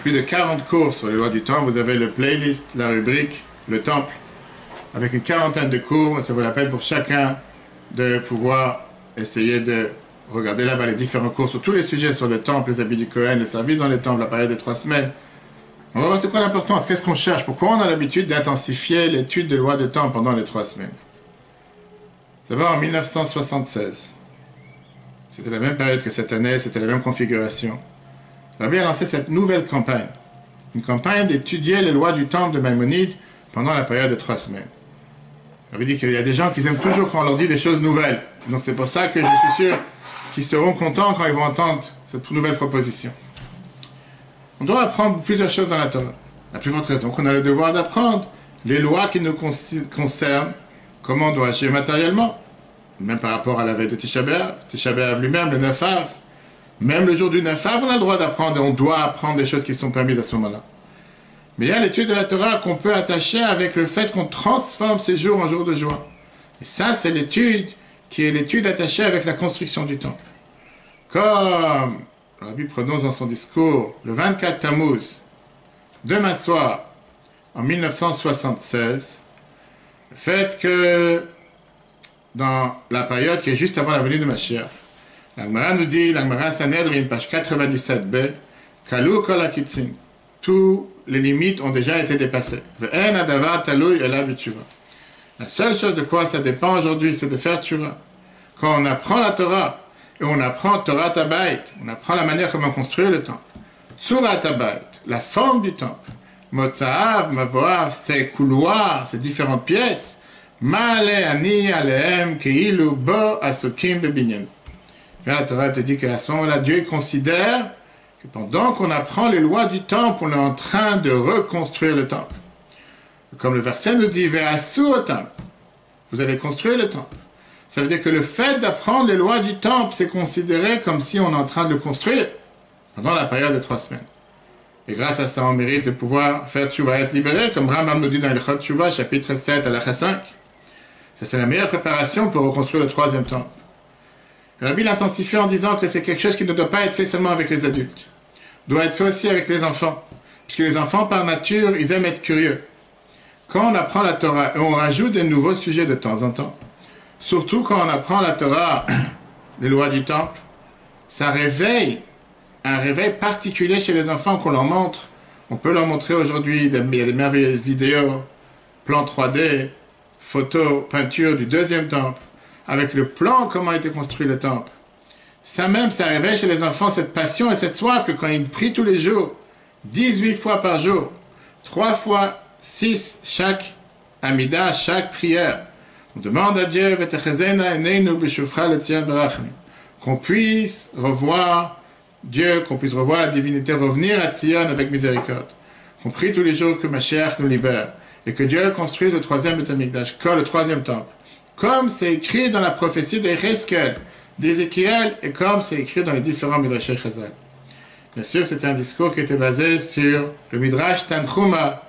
plus de 40 cours sur les lois du Temple. Vous avez le playlist, la rubrique, le Temple, avec une quarantaine de cours. Ça vaut la peine pour chacun de pouvoir essayer de regarder là-bas les différents cours sur tous les sujets sur le Temple, les habits du Kohen, le service dans les temples, la période des 3 semaines. On va voir c'est quoi l'importance, qu'est-ce qu'on cherche, pourquoi on a l'habitude d'intensifier l'étude des lois de Temple pendant les 3 semaines. D'abord en 1976, c'était la même période que cette année, c'était la même configuration. Rabbi a lancé cette nouvelle campagne, une campagne d'étudier les lois du Temple de Maïmonide pendant la période de 3 semaines. Rabbi dit qu'il y a des gens qui aiment toujours quand on leur dit des choses nouvelles, donc c'est pour ça que je suis sûr qu'ils seront contents quand ils vont entendre cette nouvelle proposition. On doit apprendre plusieurs choses dans la Torah. La plus forte raison qu'on a le devoir d'apprendre les lois qui nous concernent, comment on doit agir matériellement, même par rapport à la veille de Tisha B'Av lui-même, le 9 Av. Même le jour du 9 Av, on a le droit d'apprendre et on doit apprendre des choses qui sont permises à ce moment-là. Mais il y a l'étude de la Torah qu'on peut attacher avec le fait qu'on transforme ces jours en jours de joie. Et ça, c'est l'étude qui est l'étude attachée avec la construction du temple. Comme le Rabbi prononce dans son discours le 24 Tammuz, demain soir, en 1976, le fait que dans la période qui est juste avant la venue de Mashiach, la Gemara nous dit, la Gemara Sanhedrin, page 97b, Kalou kol hakitzin, tous les limites ont déjà été dépassées. Ve'en hadavar talui elav b'tshuva. La seule chose de quoi ça dépend aujourd'hui, c'est de faire tshuva. Quand on apprend la Torah, et on apprend Torah Tabayit, on apprend la manière comment construire le temple. Tzurat Tabayit, la forme du temple. Motzaav, Mavoav, ses couloirs, ses différentes pièces. Ma'ale ani alehem keilu bo asukim bebinyan. La Torah te dit qu'à ce moment-là, Dieu considère que pendant qu'on apprend les lois du temple, on est en train de reconstruire le temple. Comme le verset nous dit, Ve'asu au temple. Vous allez construire le temple. Ça veut dire que le fait d'apprendre les lois du temple, c'est considéré comme si on est en train de le construire pendant la période de 3 semaines. Et grâce à ça, on mérite de pouvoir faire tchouva et être libéré, comme Rambam nous dit dans l'Ilchot Tchouva, chapitre 7, halakha 5. Ça, c'est la meilleure préparation pour reconstruire le 3e temple. Le Rabbi l'intensifie en disant que c'est quelque chose qui ne doit pas être fait seulement avec les adultes, doit être fait aussi avec les enfants, puisque les enfants par nature, ils aiment être curieux. Quand on apprend la Torah et on rajoute des nouveaux sujets de temps en temps, surtout quand on apprend la Torah, les lois du temple, ça réveille un réveil particulier chez les enfants qu'on leur montre. On peut leur montrer aujourd'hui, il y a des merveilleuses vidéos, plans 3D, photos, peintures du deuxième temple, avec le plan comment a été construit le temple. Ça même, ça réveille chez les enfants cette passion et cette soif que quand ils prient tous les jours, 18 fois par jour, 3 fois 6 chaque Amida, chaque prière, on demande à Dieu qu'on puisse revoir Dieu, qu'on puisse revoir la divinité, revenir à Tzion avec miséricorde. Qu'on prie tous les jours que Mashiach nous libère et que Dieu construise le troisième Beth Amikdash, le troisième temple. Comme c'est écrit dans la prophétie d'Ézéchiel et comme c'est écrit dans les différents Midrashei Chazal. Bien sûr, c'était un discours qui était basé sur le Midrash Tanchuma,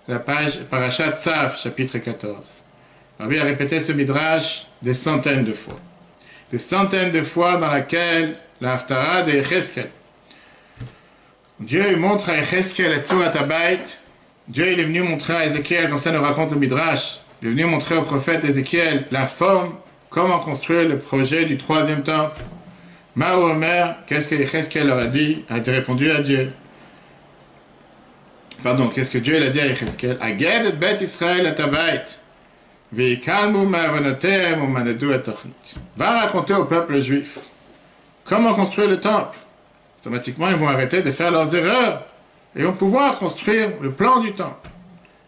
la page Parashat Tzav, chapitre 14. Rabbi a répété ce Midrash des centaines de fois. Des centaines de fois dans laquelle la Haftara de Yecheskel. Dieu montre à Yecheskel et Tzurat Habayit. Dieu il est venu montrer à Ézéchiel, comme ça nous raconte le Midrash, il est venu montrer au prophète Ézéchiel la forme, comment construire le projet du troisième temple. Ma'u Omer, qu'est-ce que Yecheskel leur a dit, a été répondu à Dieu. Pardon, qu'est-ce que Dieu il a dit à Yecheskel? Aged et Bet Israël et Habayit. Veikalmu ma'avonotem umanedu et tochnit. Va raconter au peuple juif comment construire le temple. Automatiquement, ils vont arrêter de faire leurs erreurs et vont pouvoir construire le plan du temple.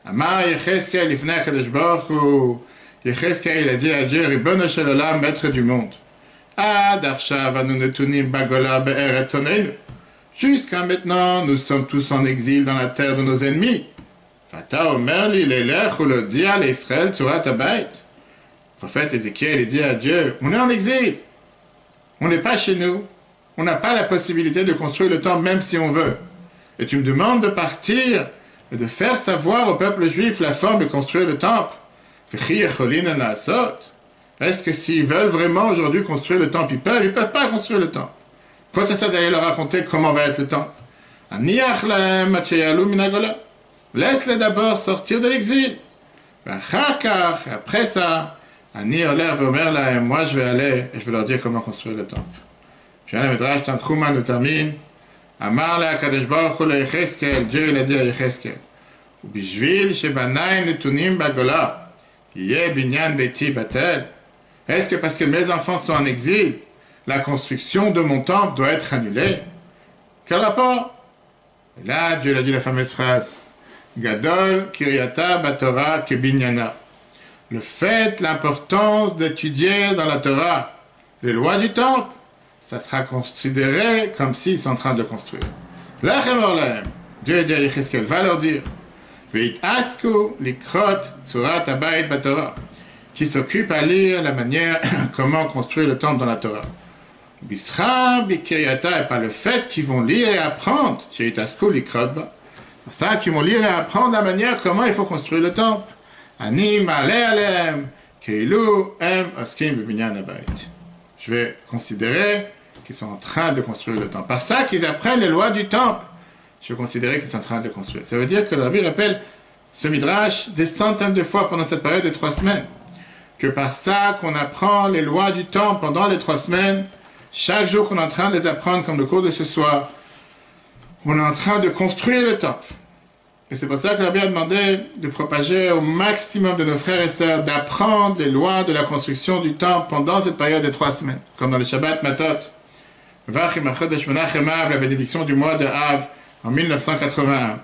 Amar Yecheskel ifnei Kadosh Baruch Hu. Yecheskel a dit à Dieu, Ribono shel olam, maître du monde. Ad arshav anu netunim bagola be'eretz oneinu. Jusqu'à maintenant, nous sommes tous en exil dans la terre de nos ennemis. Vata omer li lelech ulodia leIsraël tzurat habayit. Le prophète Ézéchiel il dit à Dieu, on est en exil. On n'est pas chez nous. On n'a pas la possibilité de construire le temple même si on veut. Et tu me demandes de partir et de faire savoir au peuple juif la forme de construire le temple. Est-ce que s'ils veulent vraiment aujourd'hui construire le temple, ils peuvent pas construire le temple. Quoi ça sert d'aller leur raconter comment va être le temple? Laisse-les d'abord sortir de l'exil. Après ça, moi je vais aller et je vais leur dire comment construire le temple. Puis le Midrash Tanchuma nous termine. Amar le Kadosh Baruch Hu le Yecheskel, Dieu il a dit à Yecheskel, Ubishvil shebanai netunim bagola, yeh binyan beiti batel. Est-ce que parce que mes enfants sont en exil, la construction de mon temple doit être annulée? Quel rapport? Et là, Dieu a dit la fameuse phrase, Gadol kiryata batorah kebinyana. Le fait, l'importance d'étudier dans la Torah les lois du temple, ça sera considéré comme s'ils sont en train de le construire. Lachem orlahem, Dieu a dit à Yecheskel, va leur dire, Veit asku likrot tzurat habayit batorah, qui s'occupe à lire la manière comment construire le temple dans la Torah. Bisra bikiryata, et pas le fait qu'ils vont lire et apprendre, Veit asku likrot ba, c'est ça qu'ils vont lire et apprendre la manière comment il faut construire le temple. Ani maleh alehem, keilu em askim bebinyan habayit. Je vais considérer qu'ils sont en train de construire le temple. Par ça qu'ils apprennent les lois du temple, je vais considérer qu'ils sont en train de construire. Ça veut dire que le Rabbi rappelle ce midrash des centaines de fois pendant cette période de 3 semaines. Que par ça qu'on apprend les lois du temple pendant les 3 semaines, chaque jour qu'on est en train de les apprendre, comme le cours de ce soir, on est en train de construire le temple. Et c'est pour ça que le Rabbi a demandé de propager au maximum de nos frères et sœurs d'apprendre les lois de la construction du temple pendant cette période de 3 semaines. Comme dans le Shabbat Matot, la bénédiction du mois de Av en 1981.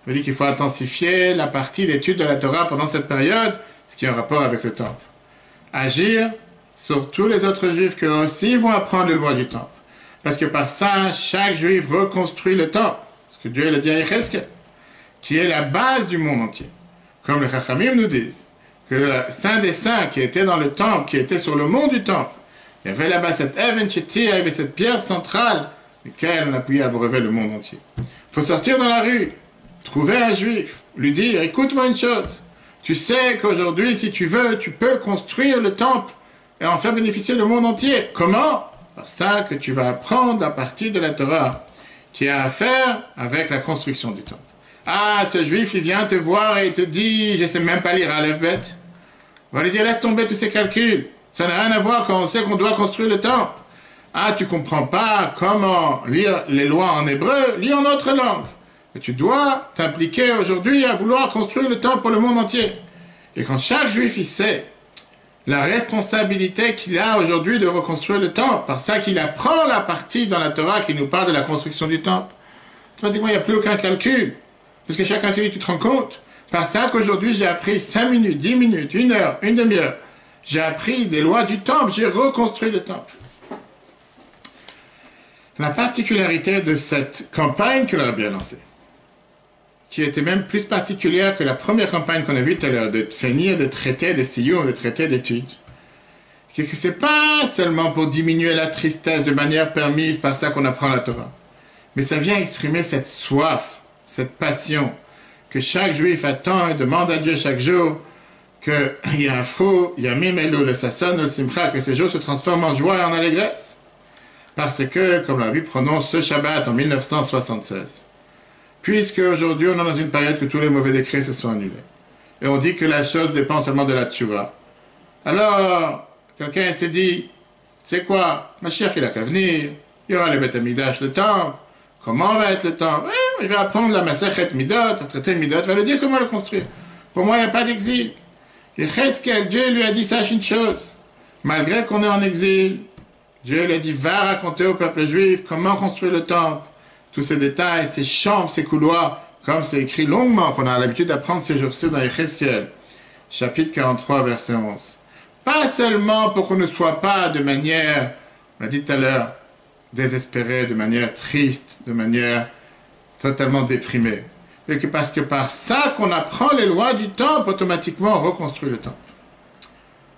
Il dit qu'il faut intensifier la partie d'étude de la Torah pendant cette période, ce qui a un rapport avec le temple. Agir sur tous les autres juifs qui aussi vont apprendre les lois du temple. Parce que par ça, chaque juif reconstruit le temple. Ce que Dieu l'a dit à Yecheskel, qui est la base du monde entier. Comme les Chachamim nous disent, que le Saint des Saints qui était dans le temple, qui était sur le mont du temple, il y avait là-bas cette Even Chetia, il y avait cette pierre centrale, laquelle on appuyait à abreuver le monde entier. Il faut sortir dans la rue, trouver un juif, lui dire, écoute-moi une chose, tu sais qu'aujourd'hui, si tu veux, tu peux construire le temple et en faire bénéficier le monde entier. Comment? Par ça que tu vas apprendre la partie de la Torah qui a à faire avec la construction du temple. Ah, ce juif, il vient te voir et il te dit, je ne sais même pas lire Aleph Bet. On va lui dire, laisse tomber tous ces calculs. Ça n'a rien à voir quand on sait qu'on doit construire le temple. Ah, tu comprends pas comment lire les lois en hébreu, lis en autre langue. Mais tu dois t'impliquer aujourd'hui à vouloir construire le temple pour le monde entier. Et quand chaque juif, il sait la responsabilité qu'il a aujourd'hui de reconstruire le temple, par ça qu'il apprend la partie dans la Torah qui nous parle de la construction du temple. Automatiquement, il n'y a plus aucun calcul. Parce que chacun s'est dit, tu te rends compte? Par ça qu'aujourd'hui, j'ai appris 5 minutes, 10 minutes, 1 heure, une demi-heure. J'ai appris des lois du temple, j'ai reconstruit le temple. La particularité de cette campagne que le Rabbi a lancée, qui était même plus particulière que la première campagne qu'on a vue tout à l'heure, de finir de traiter de siyum, de traiter d'études, c'est que ce n'est pas seulement pour diminuer la tristesse de manière permise par ça qu'on apprend la Torah, mais ça vient exprimer cette soif, cette passion que chaque juif attend et demande à Dieu chaque jour, que Yafou, Yamim Elul, le Sasson, le Simcha, que ces jours se transforment en joie et en allégresse. Parce que, comme la Bible prononce ce Shabbat en 1976, puisque aujourd'hui on est dans une période que tous les mauvais décrets se sont annulés, et on dit que la chose dépend seulement de la tchouva, alors quelqu'un s'est dit, c'est quoi, Mashiach il a qu'à venir, il y aura le Beth Amidash, le temple, comment va être le temple? Je vais apprendre la Masechet Midot, le traité de Midot, va le dire comment le construire. Pour moi il n'y a pas d'exil. Et Cheskel, Dieu lui a dit, sache une chose, malgré qu'on est en exil, Dieu lui a dit, va raconter au peuple juif comment construire le temple. Tous ces détails, ces chambres, ces couloirs, comme c'est écrit longuement, qu'on a l'habitude d'apprendre ces jours-ci dans Cheskel, chapitre 43, verset 11. Pas seulement pour qu'on ne soit pas de manière, on l'a dit tout à l'heure, désespéré, de manière triste, de manière totalement déprimée, mais que parce que par ça qu'on apprend les lois du temple, automatiquement on reconstruit le temple.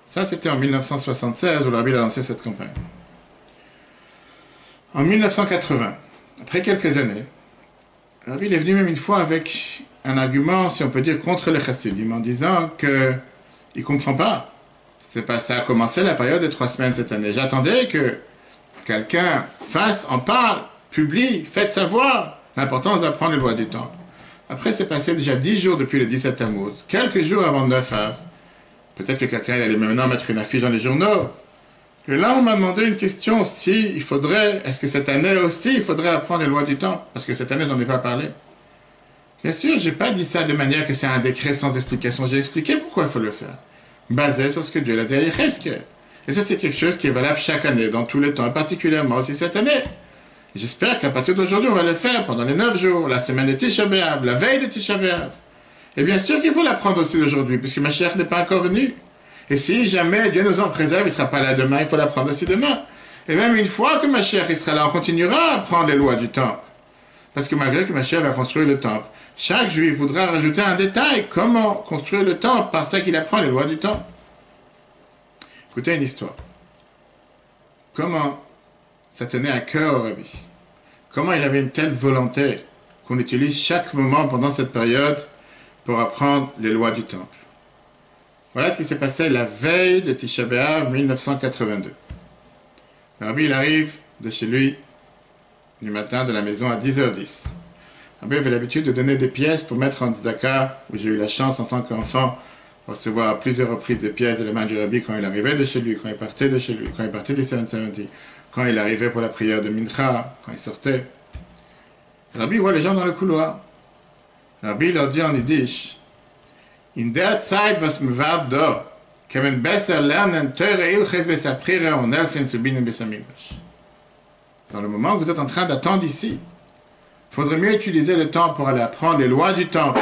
Ça, c'était en 1976 où le Rabbi a lancé cette campagne. En 1980, après quelques années, le Rabbi est venu même une fois avec un argument, si on peut dire, contre les chassidim, en disant qu'il ne comprend pas. C'est pas ça a commencé la période de 3 semaines cette année. J'attendais que quelqu'un fasse, en parle, publie, faites savoir l'importance d'apprendre les lois du temple. Après, c'est passé déjà 10 jours depuis le 17 Tammuz, quelques jours avant 9 Av. Peut-être que quelqu'un allait maintenant mettre une affiche dans les journaux. Et là, on m'a demandé une question, si il faudrait, est-ce que cette année aussi, il faudrait apprendre les lois du temple? Parce que cette année, j'en ai pas parlé. Bien sûr, j'ai pas dit ça de manière que c'est un décret sans explication. J'ai expliqué pourquoi il faut le faire. Basé sur ce que Dieu l'a dit à Yecheskel. Et ça, c'est quelque chose qui est valable chaque année, dans tous les temps, et particulièrement aussi cette année. J'espère qu'à partir d'aujourd'hui, on va le faire pendant les 9 jours, la semaine de Tisha B'Av, la veille de Tisha B'Av. Et bien sûr qu'il faut l'apprendre aussi aujourd'hui, puisque Mashiach n'est pas encore venu. Et si jamais Dieu nous en préserve, il ne sera pas là demain, il faut l'apprendre aussi demain. Et même une fois que Mashiach sera là, on continuera à apprendre les lois du temple. Parce que malgré que Mashiach va construire le temple, chaque juif voudra rajouter un détail, comment construire le temple, par ça qu'il apprend les lois du temple. Écoutez une histoire. Comment ça tenait à cœur au Rabbi. Comment il avait une telle volonté qu'on utilise chaque moment pendant cette période pour apprendre les lois du temple. Voilà ce qui s'est passé la veille de Tisha B'Av 1982. Le Rabbi, il arrive de chez lui du matin de la maison à 10h10. Le Rabbi avait l'habitude de donner des pièces pour mettre en tzaka, où j'ai eu la chance en tant qu'enfant de recevoir à plusieurs reprises des pièces de la main du Rabbi quand il arrivait de chez lui, quand il partait de chez lui, quand il partait du 770, quand il arrivait pour la prière de Mincha, quand il sortait. Le Rabbi voit les gens dans le couloir. Le Rabbi leur dit en yiddish, in der Zeit, was mir war da, kann man besser lernen, teure Ilches besaprire und helfen zu binnen besamigdash. Dans le moment que vous êtes en train d'attendre ici, il faudrait mieux utiliser le temps pour aller apprendre les lois du temple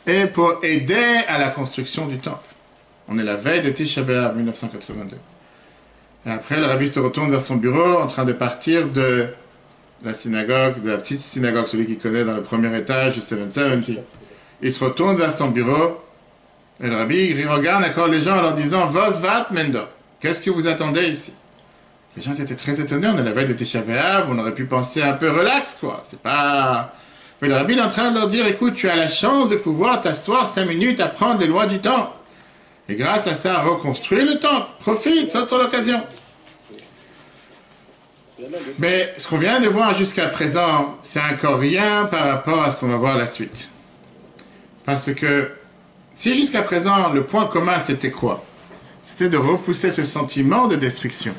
et pour aider à la construction du temple. On est la veille de Tisha B'Av 1982. Et après, le Rabbi se retourne vers son bureau en train de partir de la synagogue, de la petite synagogue, celui qui connaît dans le premier étage du 770. Il se retourne vers son bureau et le Rabbi il regarde encore les gens en leur disant « Vos vat mendo » qu'est-ce que vous attendez ici? Les gens étaient très étonnés, on est la veille de Tisha B'Av, on aurait pu penser un peu relax, quoi. C'est pas... Mais le Rabbi est en train de leur dire « Écoute, tu as la chance de pouvoir t'asseoir 5 minutes à prendre les lois du temple. Et grâce à ça, reconstruire le temple. Profite, saute sur l'occasion. » Mais ce qu'on vient de voir jusqu'à présent, c'est encore rien par rapport à ce qu'on va voir la suite. Parce que si jusqu'à présent, le point commun, c'était quoi? C'était de repousser ce sentiment de destruction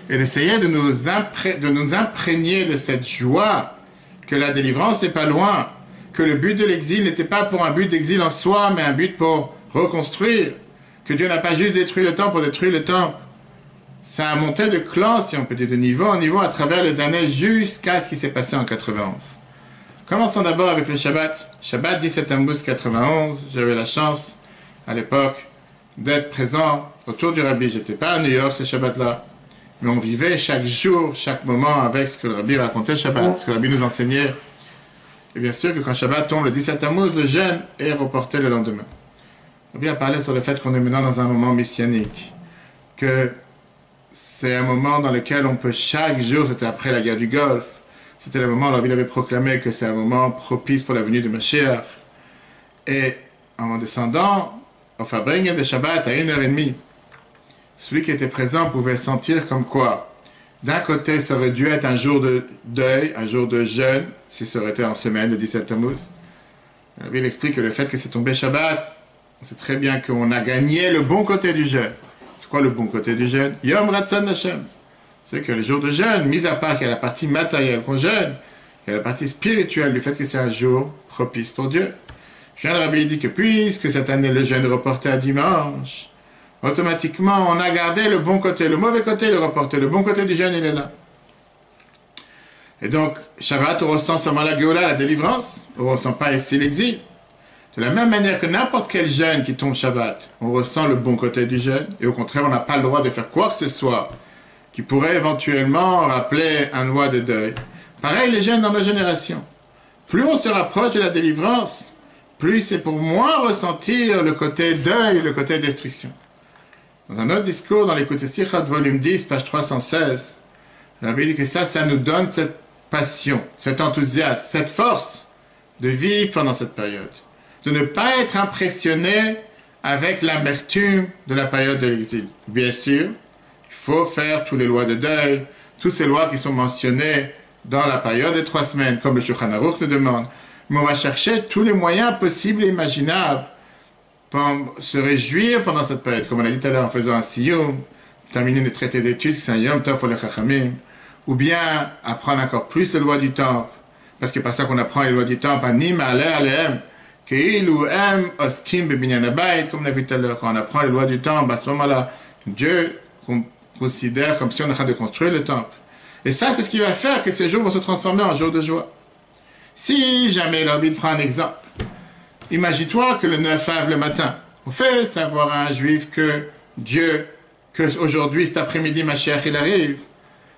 et d'essayer de nous imprégner de cette joie que la délivrance n'est pas loin, que le but de l'exil n'était pas pour un but d'exil en soi, mais un but pour reconstruire, que Dieu n'a pas juste détruit le temple pour détruire le temple. Ça a monté de clan, si on peut dire, de niveau en niveau à travers les années jusqu'à ce qui s'est passé en 91. Commençons d'abord avec le Shabbat. Shabbat 17 Tammuz 91, j'avais la chance à l'époque d'être présent autour du Rabbi. J'étais pas à New York ce Shabbat-là, mais on vivait chaque jour, chaque moment avec ce que le Rabbi racontait le Shabbat, ce que le Rabbi nous enseignait. Et bien sûr que quand Shabbat tombe le 17 Tammuz, le jeûne est reporté le lendemain. Le Rabbi a parlé sur le fait qu'on est maintenant dans un moment messianique, que c'est un moment dans lequel on peut chaque jour, c'était après la guerre du Golfe, c'était le moment où la Bible avait proclamé que c'est un moment propice pour la venue de Mashiach. Et en descendant, on fabrique de Shabbat à 1h30. Celui qui était présent pouvait sentir comme quoi, d'un côté, ça aurait dû être un jour de deuil, un jour de jeûne, si ça aurait été en semaine, le 17 Tammuz. La Bible explique que le fait que c'est tombé Shabbat, on sait très bien qu'on a gagné le bon côté du jeûne. C'est quoi le bon côté du jeûne? Yom Ratzon Hashem. C'est que les jours de jeûne, mis à part qu'il y a la partie matérielle qu'on jeûne, il y a la partie spirituelle du fait que c'est un jour propice pour Dieu. Je viens de Rabbi dit que puisque cette année le jeûne est reporté à dimanche, automatiquement on a gardé le bon côté, le mauvais côté il est reporté, le bon côté du jeûne il est là. Et donc, Shabbat, on ressent seulement la Géoula, la délivrance, on ne ressent pas ici l'exil. De la même manière que n'importe quel jeûne qui tombe Shabbat, on ressent le bon côté du jeûne, et au contraire, on n'a pas le droit de faire quoi que ce soit qui pourrait éventuellement rappeler un loi de deuil. Pareil, les jeunes dans nos générations. Plus on se rapproche de la délivrance, plus c'est pour moins ressentir le côté deuil, le côté destruction. Dans un autre discours, dans l'écoute Sichot, volume 10, page 316, la Bible dit que ça nous donne cette passion, cet enthousiasme, cette force de vivre pendant cette période. De ne pas être impressionné avec l'amertume de la période de l'exil. Bien sûr, il faut faire toutes les lois de deuil, toutes ces lois qui sont mentionnées dans la période des 3 semaines, comme le Shulchan Aruch nous demande. Mais on va chercher tous les moyens possibles et imaginables pour se réjouir pendant cette période. Comme on l'a dit tout à l'heure en faisant un siyum, terminer des traités d'études, qui sont un yom tov pour les chachamim, ou bien apprendre encore plus les lois du temple. Parce que par ça qu'on apprend les lois du temple, anim, ale, aleem, keil ou em, oskim, bebinyan abayt, comme on l'a vu tout à l'heure, quand on apprend les lois du temple, à ce moment-là, Dieu considère comme si on est en train de construire le temple. Et ça, c'est ce qui va faire que ces jours vont se transformer en jours de joie. Si jamais l'arbitre prend un exemple, imagine-toi que le 9 av le matin, on fait savoir à un juif que Dieu, que aujourd'hui, cet après-midi, Mashiach, il arrive.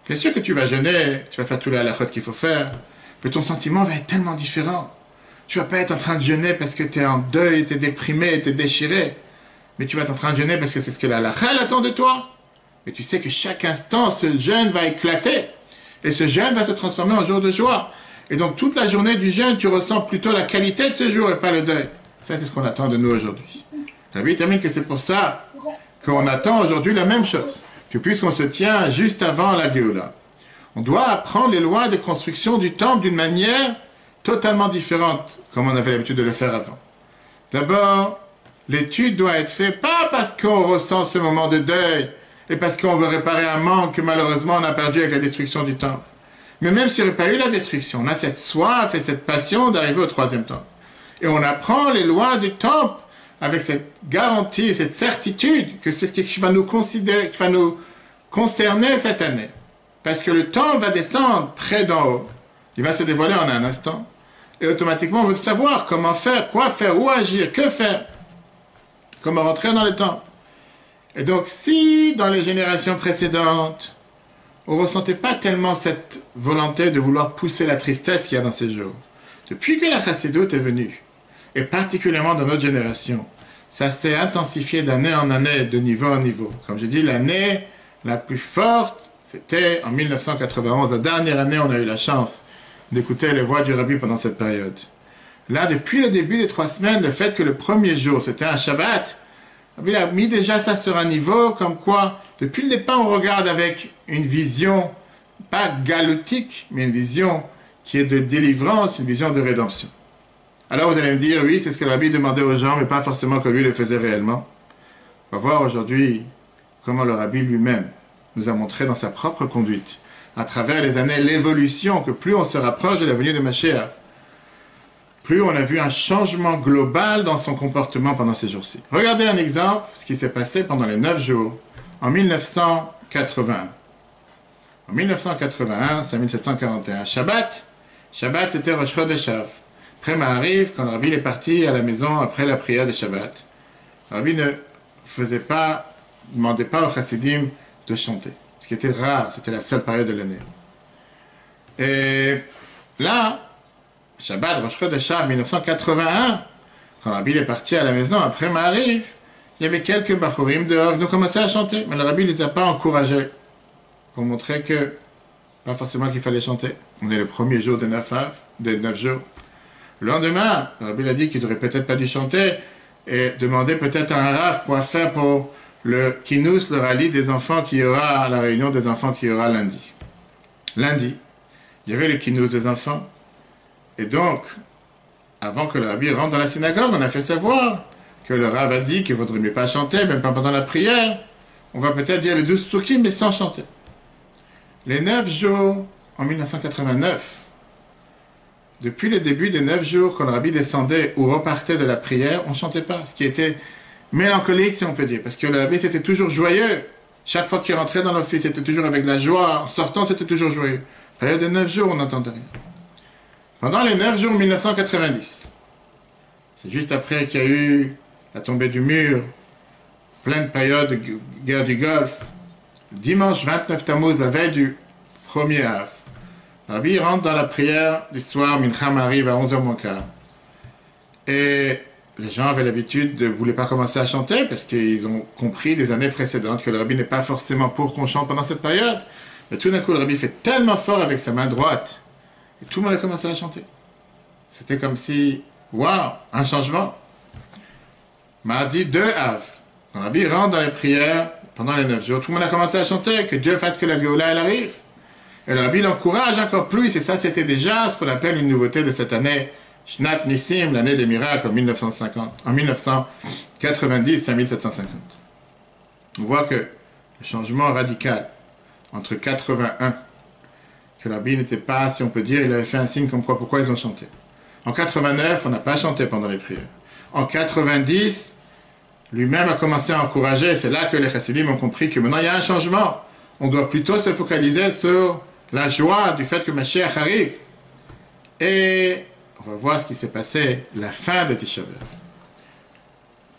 Bien sûr que tu vas jeûner, tu vas faire tous les halachot qu'il faut faire, mais ton sentiment va être tellement différent. Tu vas pas être en train de jeûner parce que tu es en deuil, tu es déprimé, tu es déchiré, mais tu vas être en train de jeûner parce que c'est ce que la halakha attend de toi. Mais tu sais que chaque instant, ce jeûne va éclater. Et ce jeûne va se transformer en jour de joie. Et donc, toute la journée du jeûne, tu ressens plutôt la qualité de ce jour et pas le deuil. Ça, c'est ce qu'on attend de nous aujourd'hui. La Bible termine que c'est pour ça qu'on attend aujourd'hui la même chose. Que puisqu'on se tient juste avant la Géoula, on doit apprendre les lois de construction du temple d'une manière totalement différente, comme on avait l'habitude de le faire avant. D'abord, l'étude doit être faite pas parce qu'on ressent ce moment de deuil, et parce qu'on veut réparer un manque que malheureusement on a perdu avec la destruction du temple. Mais même s'il n'y aurait pas eu la destruction, on a cette soif et cette passion d'arriver au 3e temple. Et on apprend les lois du temple avec cette garantie, cette certitude que c'est ce qui va nous concerner cette année. Parce que le temple va descendre près d'en haut. Il va se dévoiler en un instant. Et automatiquement, on veut savoir comment faire, quoi faire, où agir, que faire. Comment rentrer dans le temple. Et donc, si dans les générations précédentes, on ne ressentait pas tellement cette volonté de vouloir pousser la tristesse qu'il y a dans ces jours, depuis que la chassidoute est venue, et particulièrement dans notre génération, ça s'est intensifié d'année en année, de niveau en niveau. Comme j'ai dit, l'année la plus forte, c'était en 1991. La dernière année, on a eu la chance d'écouter les voix du Rabbi pendant cette période. Là, depuis le début des 3 semaines, le fait que le premier jour, c'était un Shabbat, il a mis déjà ça sur un niveau comme quoi, depuis le départ, on regarde avec une vision pas galoutique, mais une vision qui est de délivrance, une vision de rédemption. Alors vous allez me dire, oui, c'est ce que le rabbi demandait aux gens, mais pas forcément que lui le faisait réellement. On va voir aujourd'hui comment le rabbi lui-même nous a montré dans sa propre conduite, à travers les années, l'évolution, que plus on se rapproche de la venue de Mashiach, plus on a vu un changement global dans son comportement pendant ces jours-ci. Regardez un exemple, ce qui s'est passé pendant les 9 jours, en 1981. En 1981, c'est 1741. Shabbat, c'était Rosh Chodesh. Après Ma'ariv, quand le rabbi est parti à la maison après la prière de Shabbat, le rabbi ne demandait pas aux chassidim de chanter. Ce qui était rare, c'était la seule période de l'année. Et là, Shabbat, Rosh Chodesh, 1981, quand le rabbi est parti à la maison après Ma'ariv, il y avait quelques bachurim dehors, ils ont commencé à chanter, mais le rabbi ne les a pas encouragés pour montrer que, pas forcément qu'il fallait chanter. On est le premier jour des 9 jours. Le lendemain, le rabbi a dit qu'ils n'auraient peut-être pas dû chanter et demander peut-être à un raf quoi faire pour le kinous, le rallye des enfants qui y aura, la réunion des enfants qui y aura lundi. Lundi, il y avait le kinous des enfants. Et donc, avant que le rabbi rentre dans la synagogue, on a fait savoir que le rav a dit qu'il ne vaudrait mieux pas chanter, même pas pendant la prière. On va peut-être dire les 12 psukim, mais sans chanter. Les 9 jours, en 1989, depuis le début des 9 jours, quand le rabbi descendait ou repartait de la prière, on ne chantait pas, ce qui était mélancolique, si on peut dire, parce que le rabbi, c'était toujours joyeux. Chaque fois qu'il rentrait dans l'office, c'était toujours avec la joie. En sortant, c'était toujours joyeux. Période de 9 jours, on n'entendait rien. Pendant les 9 jours 1990, c'est juste après qu'il y a eu la tombée du mur, pleine période de guerre du Golfe, dimanche 29 Tammuz, la veille du 1er Av, Rabbi rentre dans la prière du soir, Mincham arrive à 11h moins quart. Et les gens avaient l'habitude de ne voulaient pas commencer à chanter parce qu'ils ont compris des années précédentes que le Rabbi n'est pas forcément pour qu'on chante pendant cette période. Mais tout d'un coup, le Rabbi fait tellement fort avec sa main droite et tout le monde a commencé à chanter. C'était comme si, waouh, un changement. Mardi 2 Av, quand le Rabbi rentre dans les prières pendant les 9 jours, tout le monde a commencé à chanter, que Dieu fasse que la Géoula elle arrive. Et le Rabbi l'encourage encore plus, et ça c'était déjà ce qu'on appelle une nouveauté de cette année, Shnat Nissim, l'année des miracles, en 1990 à 1750. On voit que le changement radical entre 81, que le Rabbi n'était pas, si on peut dire, il avait fait un signe comme quoi, pourquoi ils ont chanté. En 89, on n'a pas chanté pendant les prières. En 90, lui-même a commencé à encourager, c'est là que les chassidim ont compris que maintenant il y a un changement. On doit plutôt se focaliser sur la joie du fait que Mashiach arrive. Et on va voir ce qui s'est passé, la fin de Tisha B'Av.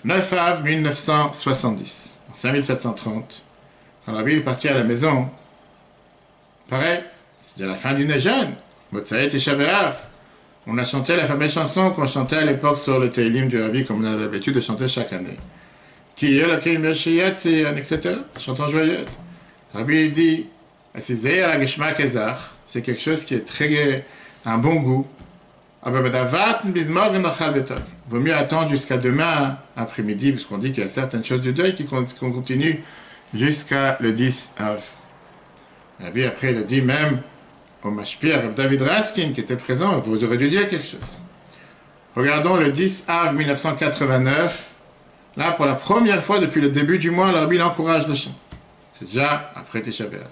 9 Av 1970, en 5730, quand le Rabbi est parti à la maison, pareil, c'est à la fin du Nejan, Motzaï Tisha B'Av. On a chanté la fameuse chanson qu'on chantait à l'époque sur le Teilim du Rabbi, comme on avait l'habitude de chanter chaque année. Qui est la etc. Chanson joyeuse. Le Rabbi dit, c'est quelque chose qui est très, un bon goût. Il vaut mieux attendre jusqu'à demain après-midi, parce qu'on dit qu'il y a certaines choses du deuil qui continuent jusqu'à le 10 Av. Le Rabbi après, il a dit même au Mashpia, David Raskin, qui était présent, vous aurez dû dire quelque chose. Regardons le 10 Av 1989. Là, pour la première fois depuis le début du mois, le Rabbi encourage le chant. C'est déjà après Tisha B'Av.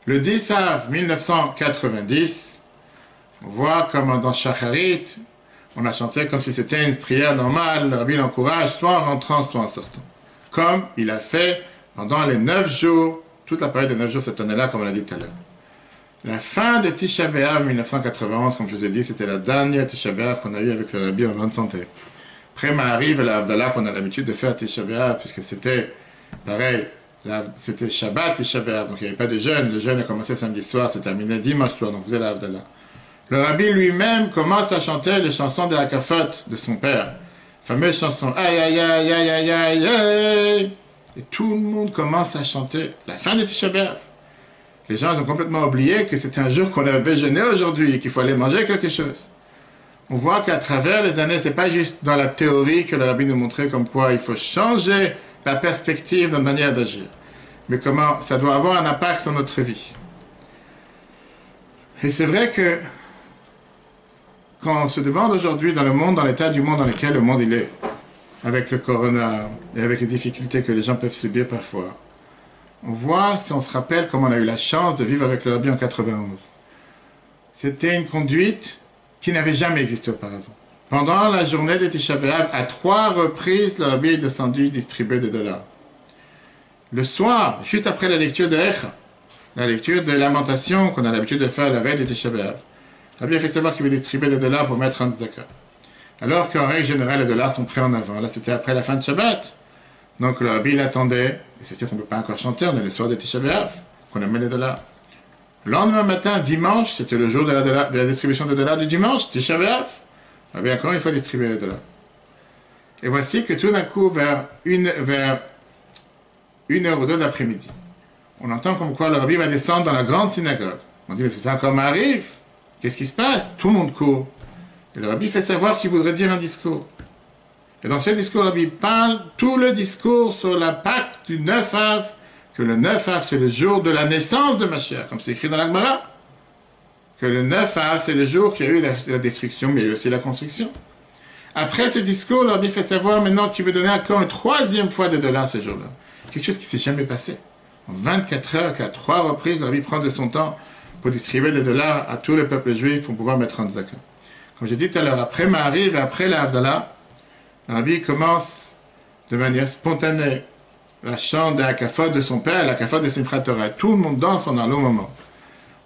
Le 10 Av 1990, on voit comme dans Shacharit, on a chanté comme si c'était une prière normale. Le Rabbi l'encourage, soit en rentrant, soit en sortant. Comme il a fait pendant les 9 jours, toute la période de 9 jours cette année-là, comme on l'a dit tout à l'heure. La fin de Tisha B'Av 1991, comme je vous ai dit, c'était la dernière Tisha B'Av qu'on a eue avec le Rabbi en bonne santé. Après m'arrive la Havdalah qu'on a l'habitude de faire Tisha B'Av, puisque c'était pareil, c'était Shabbat Tisha B'Av, donc il n'y avait pas de jeûne. Le jeûne a commencé samedi soir, c'est terminé dimanche soir, donc vous avez la Havdalah. Le Rabbi lui-même commence à chanter les chansons de Hakafot de son père. Fameuse chanson aïe aïe aïe aïe aïe aïe aïe. Et tout le monde commence à chanter la fin de Tisha B'Av. Les gens ont complètement oublié que c'était un jour qu'on avait jeûné aujourd'hui et qu'il fallait manger quelque chose. On voit qu'à travers les années, c'est pas juste dans la théorie que le Rabbi nous montrait comme quoi il faut changer la perspective, notre manière d'agir, mais comment ça doit avoir un impact sur notre vie. Et c'est vrai que quand on se demande aujourd'hui dans le monde, dans l'état du monde dans lequel le monde il est, avec le corona et avec les difficultés que les gens peuvent subir parfois, on voit, si on se rappelle, comment on a eu la chance de vivre avec le Rabbi en 91. C'était une conduite qui n'avait jamais existé auparavant. Pendant la journée de Tisha B'Av, à 3 reprises, le Rabbi est descendu distribuer des dollars. Le soir, juste après la lecture de Echa, la lecture de Lamentation qu'on a l'habitude de faire la veille de Tisha B'Av, le Rabbi a fait savoir qu'il veut distribuer des dollars pour mettre en tzedaka. Alors qu'en règle générale, les dollars sont pris en avant. Là, c'était après la fin de Shabbat. Donc le Rabbi, il attendait, et c'est sûr qu'on ne peut pas encore chanter, on est le soir de Tisha B'Av, qu'on amène les dollars. Le lendemain matin, dimanche, c'était le jour de la distribution des dollars du dimanche, Tisha B'Av. Le Rabbi, encore une fois, distribuer les dollars. Et voici que tout d'un coup, vers 1h ou 2 de l'après-midi, on entend comme quoi le Rabbi va descendre dans la grande synagogue. On dit, mais c'est pas encore m'arrive. Qu'est-ce qui se passe? Tout le monde court. Et le Rabbi fait savoir qu'il voudrait dire un discours. Et dans ce discours, le Rabbi parle tout le discours sur l'impact du 9 Av, que le 9 Av, c'est le jour de la naissance de Mashiach, comme c'est écrit dans la Gemara. Que le 9 Av, c'est le jour qu'il y a eu la destruction, mais il y a eu aussi la construction. Après ce discours, le Rabbi fait savoir maintenant qu'il veut donner encore une 3e fois des dollars ce jour-là. Quelque chose qui ne s'est jamais passé. En 24 heures, qu'à 3 reprises, le Rabbi prend de son temps pour distribuer des dollars à tout le peuple juif pour pouvoir mettre en tzedaka. Comme j'ai dit tout à l'heure, après Ma'ariv et après la Havdalah, le Rabbi commence de manière spontanée la chante de la kafod de son père, la kafod de Simchat Torah. Tout le monde danse pendant un long moment.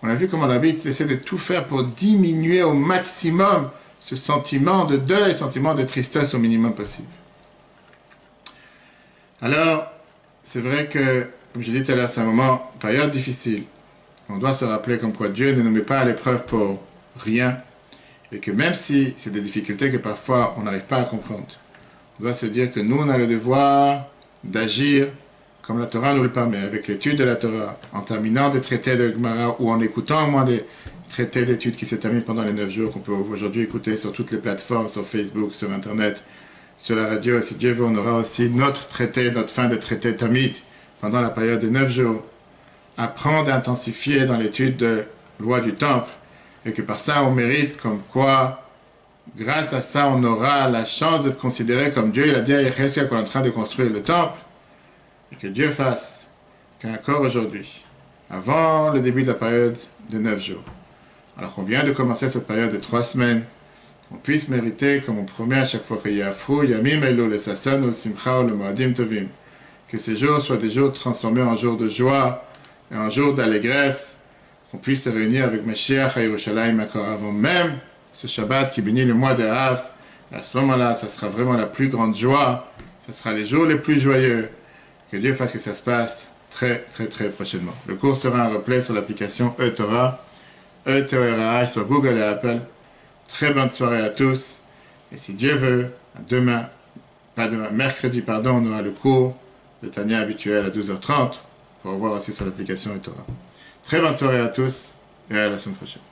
On a vu comment le Rabbi essaie de tout faire pour diminuer au maximum ce sentiment de deuil, ce sentiment de tristesse au minimum possible. Alors, c'est vrai que, comme j'ai dit tout à l'heure, c'est un moment, une période difficile. On doit se rappeler comme quoi Dieu ne nous met pas à l'épreuve pour rien. Et que même si c'est des difficultés que parfois on n'arrive pas à comprendre, on doit se dire que nous, on a le devoir d'agir comme la Torah nous le permet, avec l'étude de la Torah, en terminant des traités de Gemara ou en écoutant au moins des traités d'études qui se terminent pendant les 9 jours, qu'on peut aujourd'hui écouter sur toutes les plateformes, sur Facebook, sur Internet, sur la radio. Si Dieu veut, on aura aussi notre traité, notre fin de traité Tamid pendant la période des 9 jours. Apprendre à intensifier dans l'étude de loi du Temple, et que par ça on mérite comme quoi, grâce à ça, on aura la chance d'être considéré comme Dieu. Il a dit à Yecheskel qu'on est en train de construire le temple, et que Dieu fasse qu'encore aujourd'hui, avant le début de la période de 9 jours, alors qu'on vient de commencer cette période de 3 semaines, on puisse mériter, comme on promet à chaque fois qu'il y a Afrou, Yamim Elul, le Sassan, le Simcha, le Moadim Tovim, que ces jours soient des jours transformés en jours de joie et en jours d'allégresse, qu'on puisse se réunir avec Mashiach à Yerushalayim encore avant même ce Shabbat qui bénit le mois de Av. À ce moment-là, ça sera vraiment la plus grande joie, ce sera les jours les plus joyeux. Que Dieu fasse que ça se passe très prochainement. Le cours sera un replay sur l'application eTorah, eTorah sur Google et Apple. Très bonne soirée à tous. Et si Dieu veut, mercredi, on aura le cours de Tania habituel à 12h30 pour revoir aussi sur l'application eTorah. Très bonne soirée à tous et à la semaine prochaine.